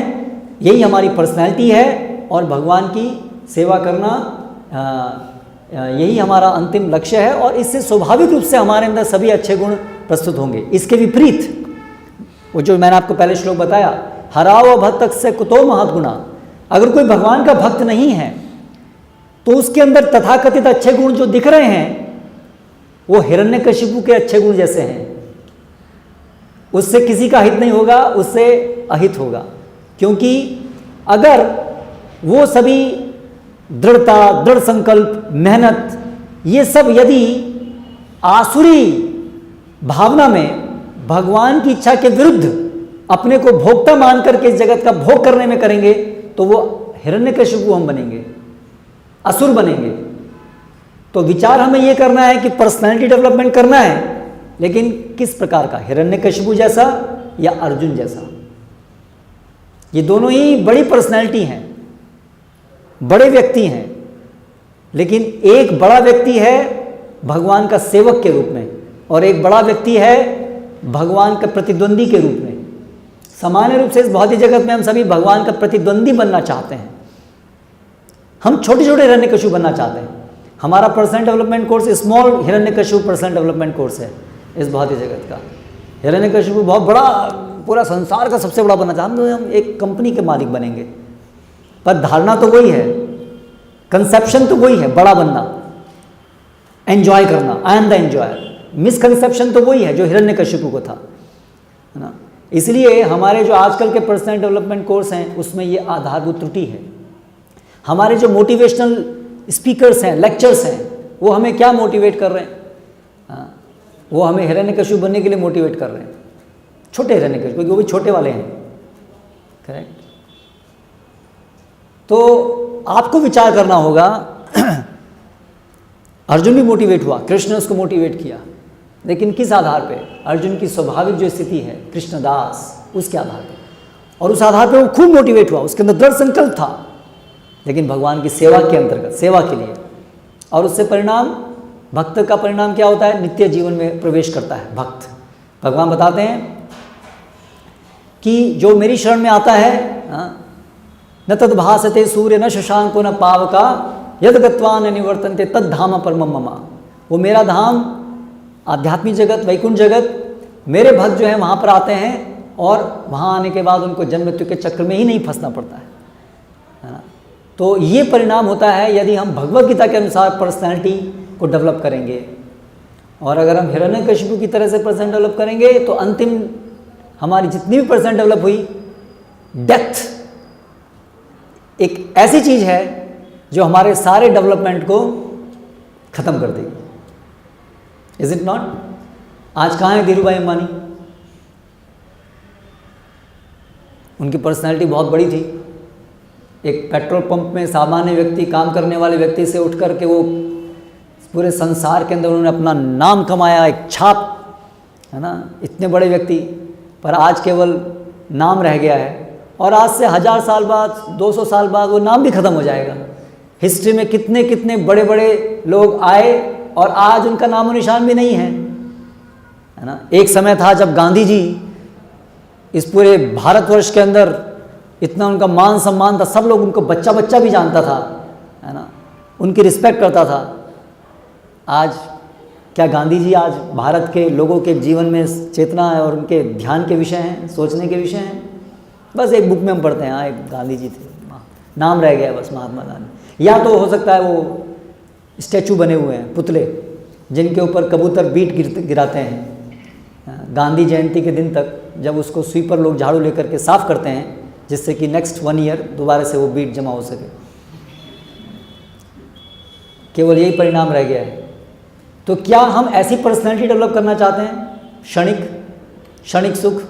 यही हमारी पर्सनैलिटी है, और भगवान की सेवा करना यही हमारा अंतिम लक्ष्य है, और इससे स्वाभाविक रूप से हमारे अंदर सभी अच्छे गुण प्रस्तुत होंगे। इसके विपरीत वो जो मैंने आपको पहले श्लोक बताया, हराव भक्त से कुतो महत गुणा, अगर कोई भगवान का भक्त नहीं है तो उसके अंदर तथाकथित अच्छे गुण जो दिख रहे हैं वो हिरण्यकशिपु के अच्छे गुण जैसे हैं, उससे किसी का हित नहीं होगा, उससे अहित होगा। क्योंकि अगर वो सभी दृढ़ता, दृढ़ संकल्प, मेहनत, ये सब यदि आसुरी भावना में भगवान की इच्छा के विरुद्ध अपने को भोक्ता मान करके इस जगत का भोग करने में करेंगे तो वो हिरण्यकशिपु हम बनेंगे, असुर बनेंगे। तो विचार हमें ये करना है कि पर्सनैलिटी डेवलपमेंट करना है, लेकिन किस प्रकार का, हिरण्यकशिपु जैसा या अर्जुन जैसा। ये दोनों ही बड़ी पर्सनैलिटी हैं, बड़े व्यक्ति हैं, लेकिन एक बड़ा व्यक्ति है भगवान का सेवक के रूप में और एक बड़ा व्यक्ति है भगवान का प्रतिद्वंदी के रूप में। सामान्य रूप से इस भौतिक जगत में हम सभी भगवान का प्रतिद्वंदी बनना चाहते हैं। हम छोटे छोटे हिरण्यकशिपु बनना चाहते हैं। हमारा personal development course small Hiranyakashipu personal development course है इस भौतिक जगत का। हिरण्यकशिपु बहुत बड़ा, पूरा संसार का सबसे बड़ा बनना चाहते हैं, हम एक कंपनी के मालिक बनेंगे। पर धारणा तो वही है, कंसेप्शन तो वही है, बड़ा बनना, एंजॉय करना, I am the enjoyer. Misconception तो वही है जो हिरण्यकशिपु को था, है ना। इसलिए हमारे जो आजकल के पर्सनल डेवलपमेंट कोर्स हैं उसमें ये आधारभूत त्रुटि है। हमारे जो मोटिवेशनल स्पीकर्स हैं, लेक्चर्स हैं, वो हमें क्या मोटिवेट कर रहे हैं? हाँ, वो हमें हिरण्यकशिपु बनने के लिए मोटिवेट कर रहे हैं, छोटे हिरण्यकशिपु, क्योंकि वो भी छोटे वाले हैं। करेक्ट। तो आपको विचार करना होगा। अर्जुन भी मोटिवेट हुआ, कृष्ण ने उसको मोटिवेट किया, लेकिन किस आधार पे? अर्जुन की स्वाभाविक जो स्थिति है कृष्णदास, उसके आधार पे, और उस आधार पे वो खूब मोटिवेट हुआ, उसके अंदर दृढ़ संकल्प था, लेकिन भगवान की सेवा के अंतर्गत, सेवा के लिए। और उससे परिणाम, भक्त का परिणाम क्या होता है? नित्य जीवन में प्रवेश करता है भक्त। भगवान बताते हैं कि जो मेरी शरण में आता है, न तद भासते सूर्य न शशांको न पावका यद गत्वा न निवर्तन्ते तद धाम परमम मम। वो मेरा धाम, आध्यात्मिक जगत, वैकुंठ जगत, मेरे भक्त जो हैं वहाँ पर आते हैं और वहाँ आने के बाद उनको जन्म मृत्यु के चक्र में ही नहीं फंसना पड़ता है ना। तो ये परिणाम होता है यदि हम भगवत गीता के अनुसार पर्सनैलिटी को डेवलप करेंगे। और अगर हम हिरण्यकशिपु की तरह से पर्सन डेवलप करेंगे तो अंतिम हमारी जितनी भी पर्सन डेवलप हुई, डेथ एक ऐसी चीज़ है जो हमारे सारे डेवलपमेंट को ख़त्म कर देगी। Is it not? आज कहाँ है धीरूभाई अंबानी? उनकी पर्सनैलिटी बहुत बड़ी थी। एक पेट्रोल पंप में सामान्य व्यक्ति, काम करने वाले व्यक्ति से उठ कर के वो पूरे संसार के अंदर उन्होंने अपना नाम कमाया, एक छाप, है ना। इतने बड़े व्यक्ति, पर आज केवल नाम रह गया है। और आज से 1000 साल बाद, 200 साल बाद वो नाम भी खत्म हो जाएगा। हिस्ट्री में कितने कितने बड़े बड़े लोग आए और आज उनका नामो निशान भी नहीं है ना। एक समय था जब गांधी जी इस पूरे भारतवर्ष के अंदर इतना उनका मान सम्मान था, सब लोग उनको बच्चा बच्चा भी जानता था, है ना, उनकी रिस्पेक्ट करता था। आज क्या गांधी जी आज भारत के लोगों के जीवन में चेतना है और उनके ध्यान के विषय हैं, सोचने के विषय हैं? बस एक बुक में हम पढ़ते हैं, हाँ एक गांधी जी थे, नाम रह गया बस, महात्मा गांधी। या तो हो सकता है वो स्टैचू बने हुए हैं, पुतले, जिनके ऊपर कबूतर बीट गिराते हैं गांधी जयंती के दिन तक, जब उसको स्वीपर लोग झाड़ू लेकर के साफ करते हैं, जिससे कि नेक्स्ट 1 ईयर दोबारा से वो बीट जमा हो सके। केवल यही परिणाम रह गया है। तो क्या हम ऐसी पर्सनैलिटी डेवलप करना चाहते हैं, क्षणिक सुख,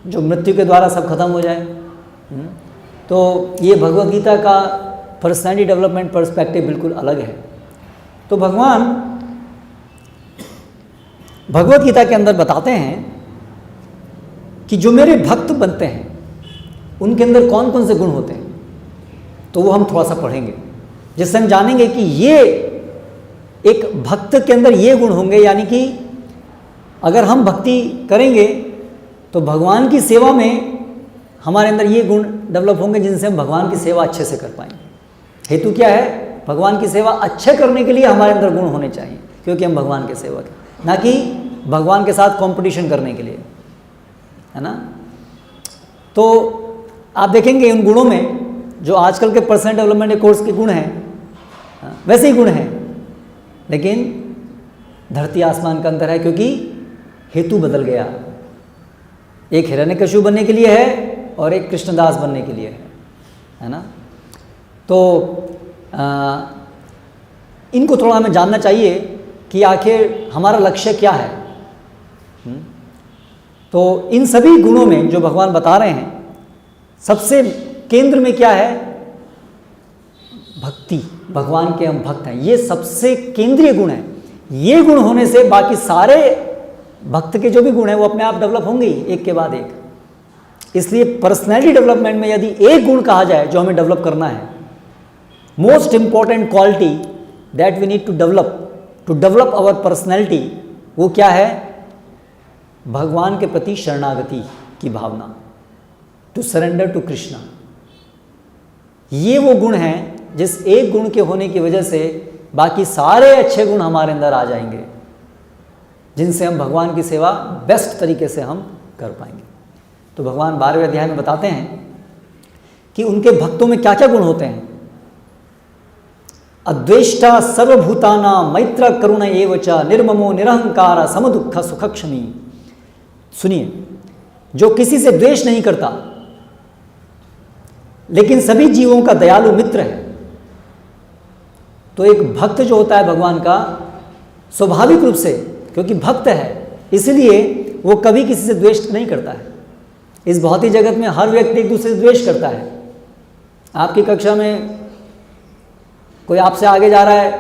जो मृत्यु के द्वारा सब खत्म हो जाए? तो ये भगवत गीता का पर्सनैलिटी डेवलपमेंट पर्सपेक्टिव बिल्कुल अलग है। तो भगवान भगवत गीता के अंदर बताते हैं कि जो मेरे भक्त बनते हैं उनके अंदर कौन कौन से गुण होते हैं। तो वो हम थोड़ा सा पढ़ेंगे, जिससे हम जानेंगे कि ये एक भक्त के अंदर ये गुण होंगे, यानी कि अगर हम भक्ति करेंगे तो भगवान की सेवा में हमारे अंदर ये गुण डेवलप होंगे जिनसे हम भगवान की सेवा अच्छे से कर पाएंगे। हेतु क्या है? भगवान की सेवा अच्छे करने के लिए हमारे अंदर गुण होने चाहिए, क्योंकि हम भगवान के सेवक हैं, ना कि भगवान के साथ कंपटीशन करने के लिए, है ना। तो आप देखेंगे उन गुणों में जो आजकल के पर्सनल डेवलपमेंट कोर्स के गुण हैं, वैसे ही गुण हैं, लेकिन धरती आसमान का अंतर है, क्योंकि हेतु बदल गया। एक हिरण्यकशिपु बनने के लिए है और एक कृष्णदास बनने के लिए है ना। तो इनको थोड़ा हमें जानना चाहिए कि आखिर हमारा लक्ष्य क्या है। तो इन सभी गुणों में जो भगवान बता रहे हैं, सबसे केंद्र में क्या है? भक्ति, भगवान के हम भक्त हैं, ये सबसे केंद्रीय गुण है। ये गुण होने से बाकी सारे भक्त के जो भी गुण हैं वो अपने आप डेवलप होंगे ही, एक के बाद एक। इसलिए पर्सनैलिटी डेवलपमेंट में यदि एक गुण कहा जाए जो हमें डेवलप करना है, most important quality that we need to develop our personality, वो क्या है? भगवान के प्रति शरणागति की भावना, टू सरेंडर टू कृष्णा। ये वो गुण हैं जिस एक गुण के होने की वजह से बाकी सारे अच्छे गुण हमारे अंदर आ जाएंगे, जिनसे हम भगवान की सेवा बेस्ट तरीके से हम कर पाएंगे। तो भगवान 12वें अध्याय में बताते हैं कि उनके भक्तों में क्या क्या गुण होते हैं। अद्वेष्टा सर्वभूताना मैत्र करुण एवच निर्ममो निरहंकार समदुख सुखक्षमी। सुनिए, जो किसी से द्वेष नहीं करता लेकिन सभी जीवों का दयालु मित्र है। तो एक भक्त जो होता है भगवान का, स्वाभाविक रूप से क्योंकि भक्त है इसलिए वो कभी किसी से द्वेष नहीं करता है। इस भौतिक जगत में हर व्यक्ति एक दूसरे से द्वेष करता है। आपकी कक्षा में कोई आपसे आगे जा रहा है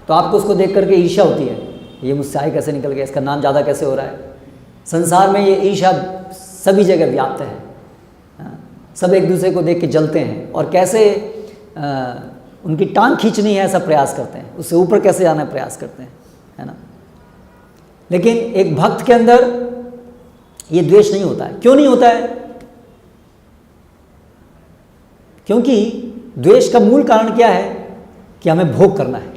तो आपको उसको देख करके ईर्ष्या होती है, ये मुझसे आगे कैसे निकल गया, इसका नाम ज़्यादा कैसे हो रहा है। संसार में ये ईर्ष्या सभी जगह व्याप्त है। सब एक दूसरे को देख के जलते हैं और कैसे उनकी टांग खींचनी है ऐसा प्रयास करते हैं, उससे ऊपर कैसे जाना प्रयास करते हैं, है ना। लेकिन एक भक्त के अंदर ये द्वेष नहीं होता है। क्यों नहीं होता है? क्योंकि द्वेष का मूल कारण क्या है कि हमें भोग करना है।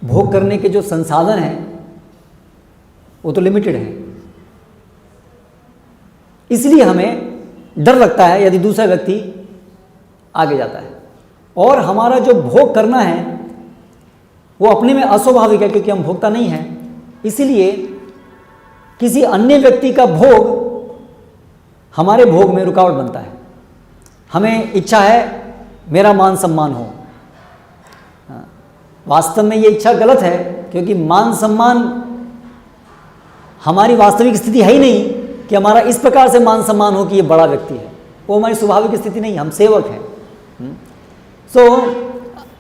भोग करने के जो संसाधन हैं वो तो लिमिटेड है, इसलिए हमें डर लगता है यदि दूसरा व्यक्ति आगे जाता है। और हमारा जो भोग करना है वो अपने में अस्वाभाविक है क्योंकि हम भोगता नहीं हैं। इसीलिए किसी अन्य व्यक्ति का भोग हमारे भोग में रुकावट बनता है। हमें इच्छा है मेरा मान सम्मान हो। वास्तव में ये इच्छा गलत है क्योंकि मान सम्मान हमारी वास्तविक स्थिति है ही नहीं कि हमारा इस प्रकार से मान सम्मान हो कि ये बड़ा व्यक्ति है। वो हमारी स्वाभाविक स्थिति नहीं, हम सेवक हैं।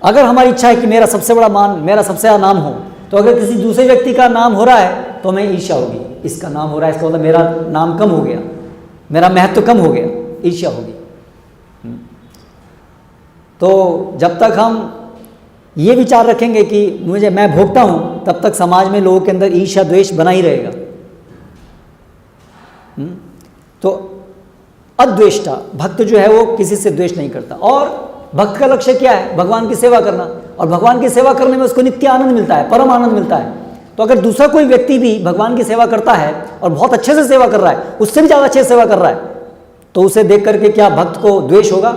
अगर हमारी इच्छा है कि मेरा सबसे बड़ा मान, मेरा सबसे ज़्यादा नाम हो, तो अगर किसी दूसरे व्यक्ति का नाम हो रहा है तो हमें ईर्ष्या होगी। इसका नाम हो रहा है इसका मतलब मेरा नाम कम हो गया, मेरा महत्व कम हो गया, ईर्ष्या होगी। तो जब तक हम ये विचार रखेंगे कि मैं भोगता हूँ, तब तक समाज में लोगों के अंदर ईर्ष्या द्वेष बना ही रहेगा। तो अद्वेष्टा भक्त जो है वो किसी से द्वेष नहीं करता। और भक्त का लक्ष्य क्या है? भगवान की सेवा करना। और भगवान की सेवा करने में उसको नित्य आनंद मिलता है, परम आनंद मिलता है। तो अगर दूसरा कोई व्यक्ति भी भगवान की सेवा करता है और बहुत अच्छे से सेवा कर रहा है, उससे भी ज़्यादा अच्छे से सेवा कर रहा है, तो उसे देख करके क्या भक्त को द्वेष होगा?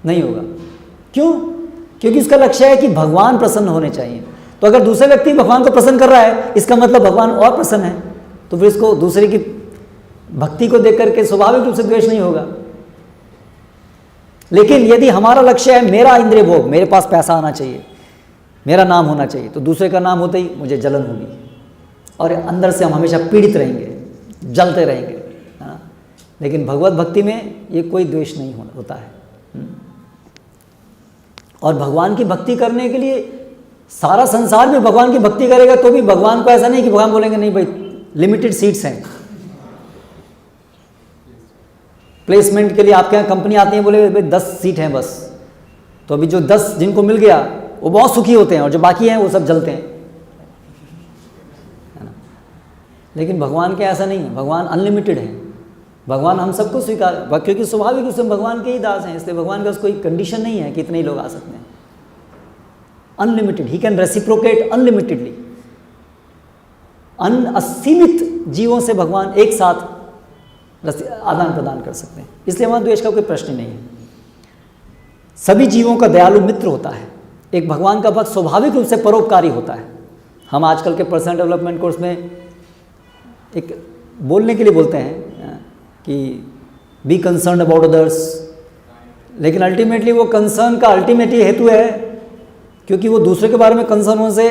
नहीं होगा। क्यों? क्योंकि उसका लक्ष्य है कि भगवान प्रसन्न होने चाहिए। तो अगर दूसरा व्यक्ति भगवान को प्रसन्न कर रहा है, इसका मतलब भगवान और प्रसन्न है, तो फिर इसको दूसरे की भक्ति को देख करके स्वाभाविक रूप से द्वेष नहीं होगा। लेकिन यदि हमारा लक्ष्य है मेरा इंद्रिय भोग, मेरे पास पैसा आना चाहिए, मेरा नाम होना चाहिए, तो दूसरे का नाम होते ही मुझे जलन होगी और अंदर से हम हमेशा पीड़ित रहेंगे, जलते रहेंगे, है ना। लेकिन भगवत भक्ति में ये कोई द्वेष नहीं होता है। और भगवान की भक्ति करने के लिए सारा संसार में भगवान की भक्ति करेगा तो भी भगवान को ऐसा नहीं कि भगवान बोलेंगे नहीं भाई लिमिटेड सीट्स हैं, प्लेसमेंट के लिए आपके यहाँ कंपनी आती है, बोले भाई 10 सीट हैं बस। तो अभी जो 10 जिनको मिल गया वो बहुत सुखी होते हैं और जो बाकी हैं वो सब जलते हैं, है ना। लेकिन भगवान के ऐसा नहीं है, भगवान अनलिमिटेड है। भगवान हम सबको स्वीकार, क्योंकि स्वाभाविक रूप से भगवान के ही दास हैं, इसलिए भगवान का कोई कंडीशन नहीं है कि इतने ही लोग आ सकते हैं। Unlimited, he can reciprocate unlimitedly. असीमित जीवों से भगवान एक साथ आदान प्रदान कर सकते हैं, इसलिए हमारा द्वेष का कोई प्रश्न नहीं है। सभी जीवों का दयालु मित्र होता है। एक भगवान का भक्त स्वाभाविक रूप से परोपकारी होता है। हम आजकल के पर्सनल डेवलपमेंट कोर्स में एक बोलने के लिए बोलते हैं कि बी कंसर्न अबाउट अदर्स, लेकिन अल्टीमेटली वो कंसर्न का अल्टीमेट हेतु है क्योंकि वो दूसरे के बारे में कंसर्न होने से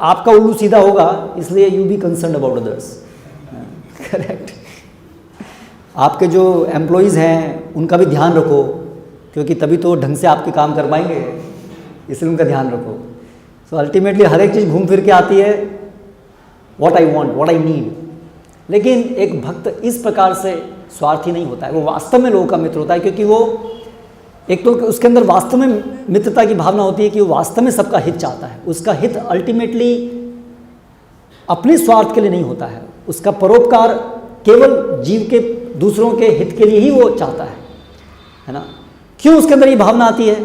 आपका उल्लू सीधा होगा, इसलिए you be concern about others. Correct. आपके जो एम्प्लॉइज़ हैं उनका भी ध्यान रखो, क्योंकि तभी तो ढंग से आपके काम कर पाएंगे, इसलिए उनका ध्यान रखो। सो अल्टीमेटली हर एक चीज़ घूम फिर के आती है what I want, what I need. लेकिन एक भक्त इस प्रकार से स्वार्थी नहीं होता है, वो वास्तव में लोगों का मित्र होता है, क्योंकि वो एक तो उसके अंदर वास्तव में मित्रता की भावना होती है कि वो वास्तव में सबका हित चाहता है। उसका हित अल्टीमेटली अपने स्वार्थ के लिए नहीं होता है, उसका परोपकार केवल जीव के दूसरों के हित के लिए ही वो चाहता है ना। क्यों उसके अंदर ये भावना आती है?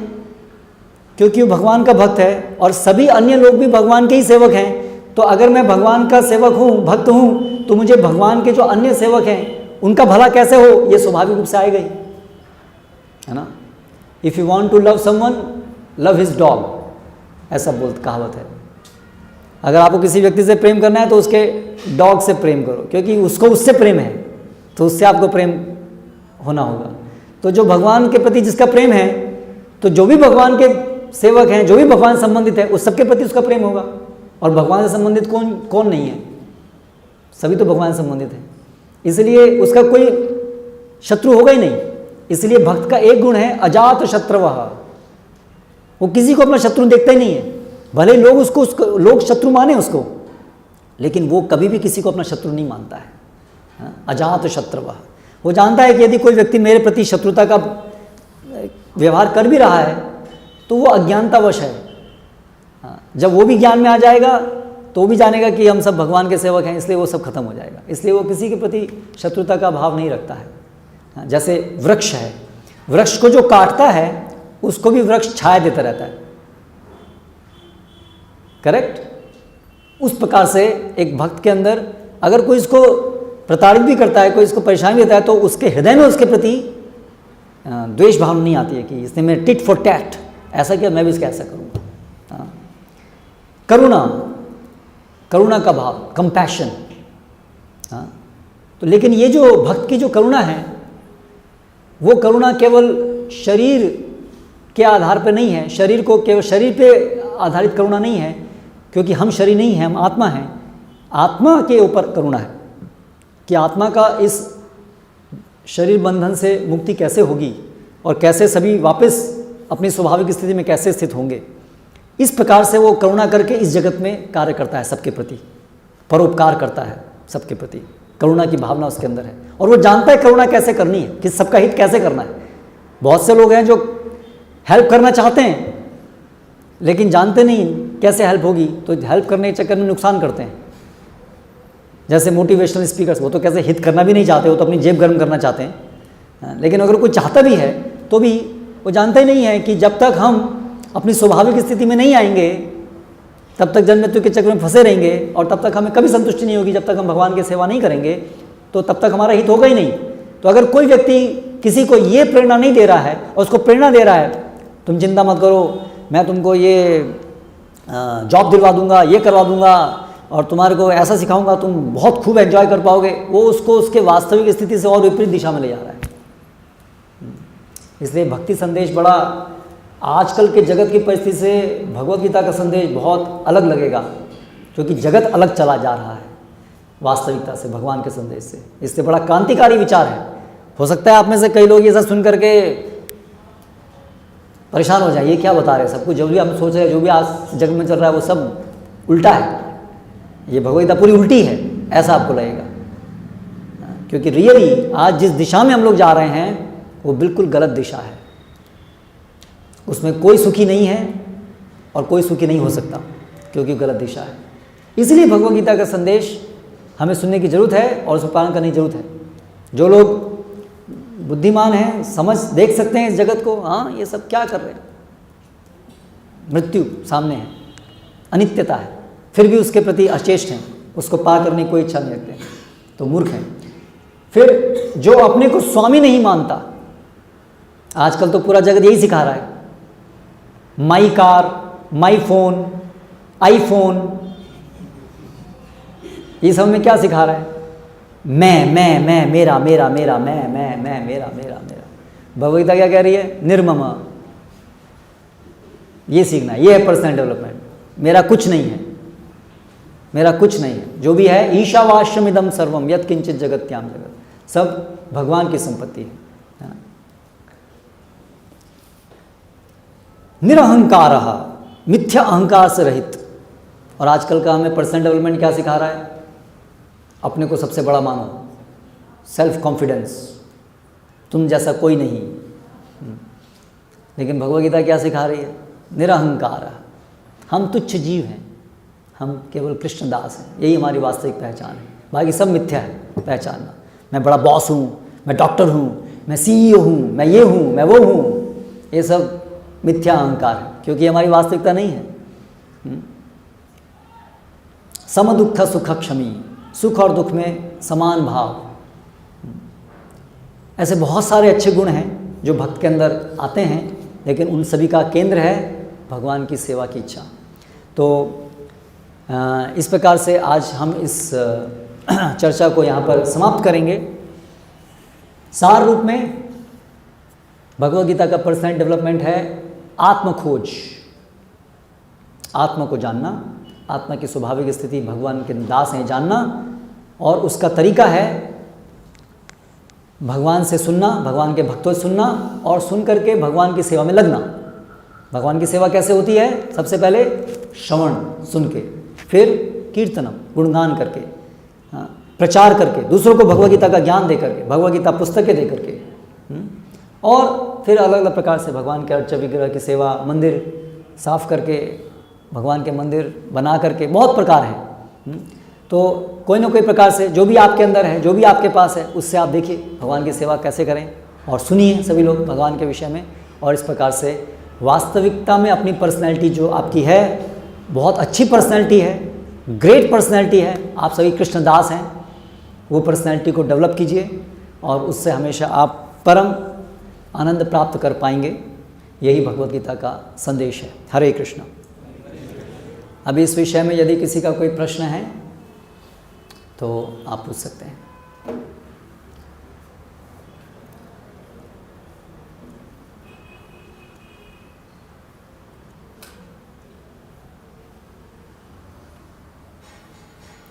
क्योंकि वो भगवान का भक्त है और सभी अन्य लोग भी भगवान के ही सेवक हैं। तो अगर मैं भगवान का सेवक हूँ, भक्त हूँ, तो मुझे भगवान के जो अन्य सेवक हैं उनका भला कैसे हो, ये स्वाभाविक रूप से आएगा ही, है ना। If you want to love someone, love his dog, ऐसा कहावत है। अगर आपको किसी व्यक्ति से प्रेम करना है तो उसके डॉग से प्रेम करो, क्योंकि उसको उससे प्रेम है, तो उससे आपको प्रेम होना होगा। तो जो भगवान के प्रति जिसका प्रेम है, तो जो भी भगवान के सेवक हैं, जो भी भगवान संबंधित है, उस सबके प्रति उसका प्रेम होगा। और भगवान से संबंधित कौन कौन नहीं है? सभी तो भगवान से संबंधित है, इसलिए उसका कोई शत्रु होगा ही नहीं। इसलिए भक्त का एक गुण है अजात शत्रुवः, वो किसी को अपना शत्रु देखता ही नहीं है। भले लोग उसको लोग शत्रु माने उसको, लेकिन वो कभी भी किसी को अपना शत्रु नहीं मानता है। हाँ? अजात शत्रुवः, वो जानता है कि यदि कोई व्यक्ति मेरे प्रति शत्रुता का व्यवहार कर भी रहा है तो वो अज्ञानतावश है। हाँ, जब वो भी ज्ञान में आ जाएगा तो वो भी जानेगा कि हम सब भगवान के सेवक हैं, इसलिए वो सब खत्म हो जाएगा। इसलिए वो किसी के प्रति शत्रुता का भाव नहीं रखता है। हाँ, जैसे वृक्ष है, वृक्ष को जो काटता है उसको भी वृक्ष छाया देता रहता है, करेक्ट। उस प्रकार से एक भक्त के अंदर अगर कोई इसको प्रताड़ित भी करता है, कोई इसको परेशानी देता है, तो उसके हृदय में उसके प्रति द्वेष भावना नहीं आती है कि इसने मैं टिट फॉर टैट ऐसा किया, मैं भी इसका ऐसा करूँगा। हाँ। करुणा, करुणा का भाव, कंपैशन। हाँ, तो लेकिन ये जो भक्त की जो करुणा है, वो करुणा केवल शरीर के आधार पर नहीं है, शरीर को केवल शरीर पे आधारित करुणा नहीं है, क्योंकि हम शरीर नहीं हैं, हम आत्मा हैं। आत्मा के ऊपर करुणा है कि आत्मा का इस शरीर बंधन से मुक्ति कैसे होगी और कैसे सभी वापस अपनी स्वाभाविक स्थिति में कैसे स्थित होंगे। इस प्रकार से वो करुणा करके इस जगत में कार्य करता है, सबके प्रति परोपकार करता है, सबके प्रति करुणा की भावना उसके अंदर है। और वो जानता है करुणा कैसे करनी है, कि सबका हित कैसे करना है। बहुत से लोग हैं जो हेल्प करना चाहते हैं लेकिन जानते नहीं कैसे हेल्प होगी, तो हेल्प करने के चक्कर में नुकसान करते हैं। जैसे मोटिवेशनल स्पीकर्स, वो तो कैसे हित करना भी नहीं चाहते, वो तो अपनी जेब गर्म करना चाहते हैं। लेकिन अगर कोई चाहता भी है तो भी वो जानते ही नहीं है कि जब तक हम अपनी स्वाभाविक स्थिति में नहीं आएंगे तब तक जन्म मृत्यु के चक्र में फंसे रहेंगे, और तब तक हमें कभी संतुष्टि नहीं होगी। जब तक हम भगवान की सेवा नहीं करेंगे तो तब तक हमारा हित होगा ही नहीं। तो अगर कोई व्यक्ति किसी को ये प्रेरणा नहीं दे रहा है और उसको प्रेरणा दे रहा है, तुम चिंता मत करो, मैं तुमको ये जॉब दिलवा दूंगा, ये करवा दूंगा और तुम्हारे को ऐसा सिखाऊंगा, तुम बहुत खूब एंजॉय कर पाओगे, वो उसको उसके वास्तविक स्थिति से और विपरीत दिशा में ले जा रहा है। इसलिए भक्ति संदेश बड़ा, आजकल के जगत की परिस्थिति से भगवत गीता का संदेश बहुत अलग लगेगा, क्योंकि जगत अलग चला जा रहा है वास्तविकता से, भगवान के संदेश से। इससे बड़ा क्रांतिकारी विचार है। हो सकता है आप में से कई लोग ये सब सुन करके परेशान हो जाए, ये क्या बता रहे हैं, सब कुछ जो भी हम सोच रहे हैं, जो भी आज जग में चल रहा है वो सब उल्टा है, ये भगवत गीता पूरी उल्टी है, ऐसा आपको लगेगा। क्योंकि रियली आज जिस दिशा में हम लोग जा रहे हैं वो बिल्कुल गलत दिशा है, उसमें कोई सुखी नहीं है और कोई सुखी नहीं हो सकता, क्योंकि गलत दिशा है। इसलिए भगवत गीता का संदेश हमें सुनने की जरूरत है और उसको पालन करने की जरूरत है। जो लोग बुद्धिमान हैं, समझ देख सकते हैं इस जगत को, हाँ ये सब क्या कर रहे हैं, मृत्यु सामने है, अनित्यता है, फिर भी उसके प्रति अचेष्ट हैं, उसको पार करने की कोई इच्छा नहीं रखते, तो मूर्ख हैं। फिर जो अपने को स्वामी नहीं मानता, आजकल तो पूरा जगत यही सिखा रहा है, my car, my phone, iPhone, ये सब में क्या सिखा रहा है, मैं, मेरा, मैं, मेरा। भगवत गीता क्या कह रही है, निर्मम, ये सीखना, ये है पर्सनल डेवलपमेंट। मेरा कुछ नहीं है, मेरा कुछ नहीं है, जो भी है ईशावास्यमिदं सर्वम यत् किंचित जगत्याम जगत, सब भगवान की संपत्ति है ना। निरहंकार, मिथ्या अहंकार से रहित। और आजकल का हमें पर्सनल डेवलपमेंट क्या सिखा रहा है? अपने को सबसे बड़ा मानो, सेल्फ कॉन्फिडेंस, तुम जैसा कोई नहीं। लेकिन भगवद गीता क्या सिखा रही है? निरहंकार, हम तुच्छ जीव हैं, हम केवल कृष्ण दास हैं, यही हमारी वास्तविक पहचान है। बाकी सब मिथ्या है पहचानना। मैं बड़ा बॉस हूँ, मैं डॉक्टर हूँ, मैं सीईओ हूँ, मैं ये हूँ, मैं वो हूँ, ये सब मिथ्या अहंकार है, क्योंकि हमारी वास्तविकता नहीं है। सम दुख सुख क्षमी, सुख और दुख में समान भाव। ऐसे बहुत सारे अच्छे गुण हैं जो भक्त के अंदर आते हैं, लेकिन उन सभी का केंद्र है भगवान की सेवा की इच्छा। तो इस प्रकार से आज हम इस चर्चा को यहाँ पर समाप्त करेंगे। सार रूप में भगवद गीता का पर्सनल डेवलपमेंट है आत्म खोज, आत्मा को जानना, आत्मा की स्वाभाविक स्थिति भगवान के दास हैं जानना, और उसका तरीका है भगवान से सुनना, भगवान के भक्तों से सुनना, और सुन करके भगवान की सेवा में लगना। भगवान की सेवा कैसे होती है? सबसे पहले श्रवण सुन के, फिर कीर्तनम गुणगान करके, प्रचार करके, दूसरों को भगवद गीता का ज्ञान दे करके, भगवद गीता पुस्तकें दे करके, और फिर अलग अलग प्रकार से भगवान के अर्चा विग्रह की सेवा, मंदिर साफ करके, भगवान के मंदिर बना करके, बहुत प्रकार हैं। तो कोई ना कोई प्रकार से जो भी आपके अंदर है, जो भी आपके पास है, उससे आप देखिए भगवान की सेवा कैसे करें, और सुनिए सभी लोग भगवान के विषय में। और इस प्रकार से वास्तविकता में अपनी पर्सनैलिटी जो आपकी है, बहुत अच्छी पर्सनैलिटी है, ग्रेट पर्सनैलिटी है, आप सभी कृष्णदास हैं, वो पर्सनैलिटी को डेवलप कीजिए, और उससे हमेशा आप परम आनंद प्राप्त कर पाएंगे। यही भगवद गीता का संदेश है। हरे कृष्ण। अभी इस विषय में यदि किसी का कोई प्रश्न है तो आप पूछ सकते हैं।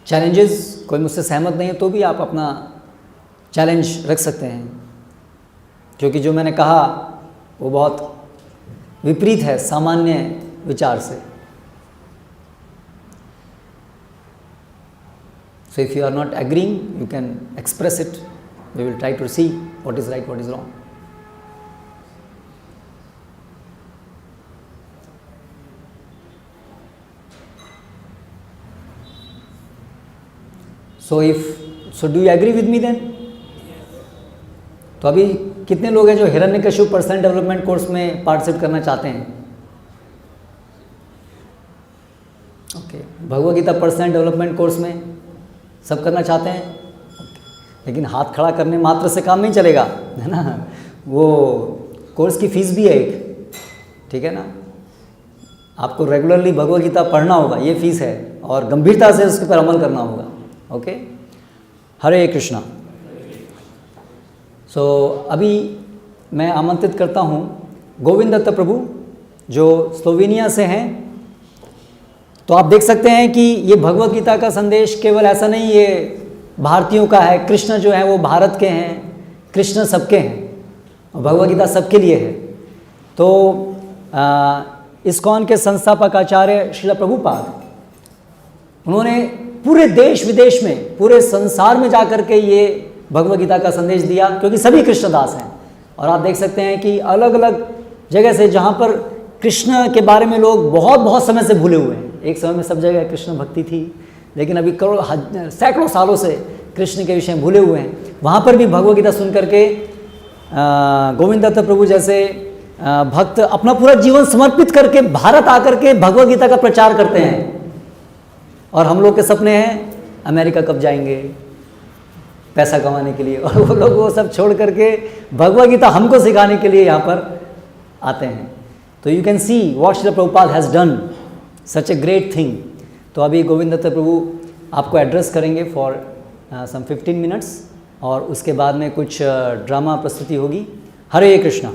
चैलेंजेस, कोई मुझसे सहमत नहीं है तो भी आप अपना चैलेंज रख सकते हैं, क्योंकि जो मैंने कहा वो बहुत विपरीत है सामान्य विचार से। So if you are not agreeing, you can express it. We will try to see what is right, what is wrong. So do you agree with me then? तो अभी कितने लोग हैं जो हिरण्यकशिपु पर्सनल डेवलपमेंट कोर्स में participate करना चाहते हैं? Okay, Bhagavad Gita personal development course में सब करना चाहते हैं? लेकिन हाथ खड़ा करने मात्र से काम नहीं चलेगा, है ना। वो कोर्स की फीस भी है एक, ठीक है ना। आपको रेगुलरली भगवद गीता पढ़ना होगा, ये फीस है, और गंभीरता से उसके पर अमल करना होगा। ओके, हरे कृष्णा। सो अभी मैं आमंत्रित करता हूँ गोविंद दत्त प्रभु, जो स्लोवेनिया से हैं। तो आप देख सकते हैं कि ये भगवद गीता का संदेश केवल ऐसा नहीं ये भारतीयों का है, कृष्ण जो है वो भारत के हैं, कृष्ण सबके हैं, और भगवद गीता सबके लिए है। तो इस्कॉन के संस्थापक आचार्य श्रील प्रभुपाद, उन्होंने पूरे देश विदेश में, पूरे संसार में जाकर के ये भगवद गीता का संदेश दिया, क्योंकि सभी कृष्णदास हैं। और आप देख सकते हैं कि अलग अलग जगह से, जहाँ पर कृष्ण के बारे में लोग बहुत बहुत समय से भूले हुए हैं, एक समय में सब जगह कृष्ण भक्ति थी, लेकिन अभी करोड़ों सैकड़ों सालों से कृष्ण के विषय में भूले हुए हैं, वहाँ पर भी भगवद गीता सुन करके गोविंद दत्त प्रभु जैसे भक्त अपना पूरा जीवन समर्पित करके भारत आकर के भगवद गीता का प्रचार करते हैं। और हम लोग के सपने हैं अमेरिका कब जाएंगे पैसा कमाने के लिए, और वो लोग वो सब छोड़ करके भगवद गीता हमको सिखाने के लिए यहाँ पर आते हैं। तो you can see what Srila Prabhupada has done such a great thing. तो अभी गोविंद दत्त प्रभु आपको एड्रेस करेंगे फॉर सम 15 मिनट्स, और उसके बाद में कुछ ड्रामा प्रस्तुति होगी। हरे कृष्णा।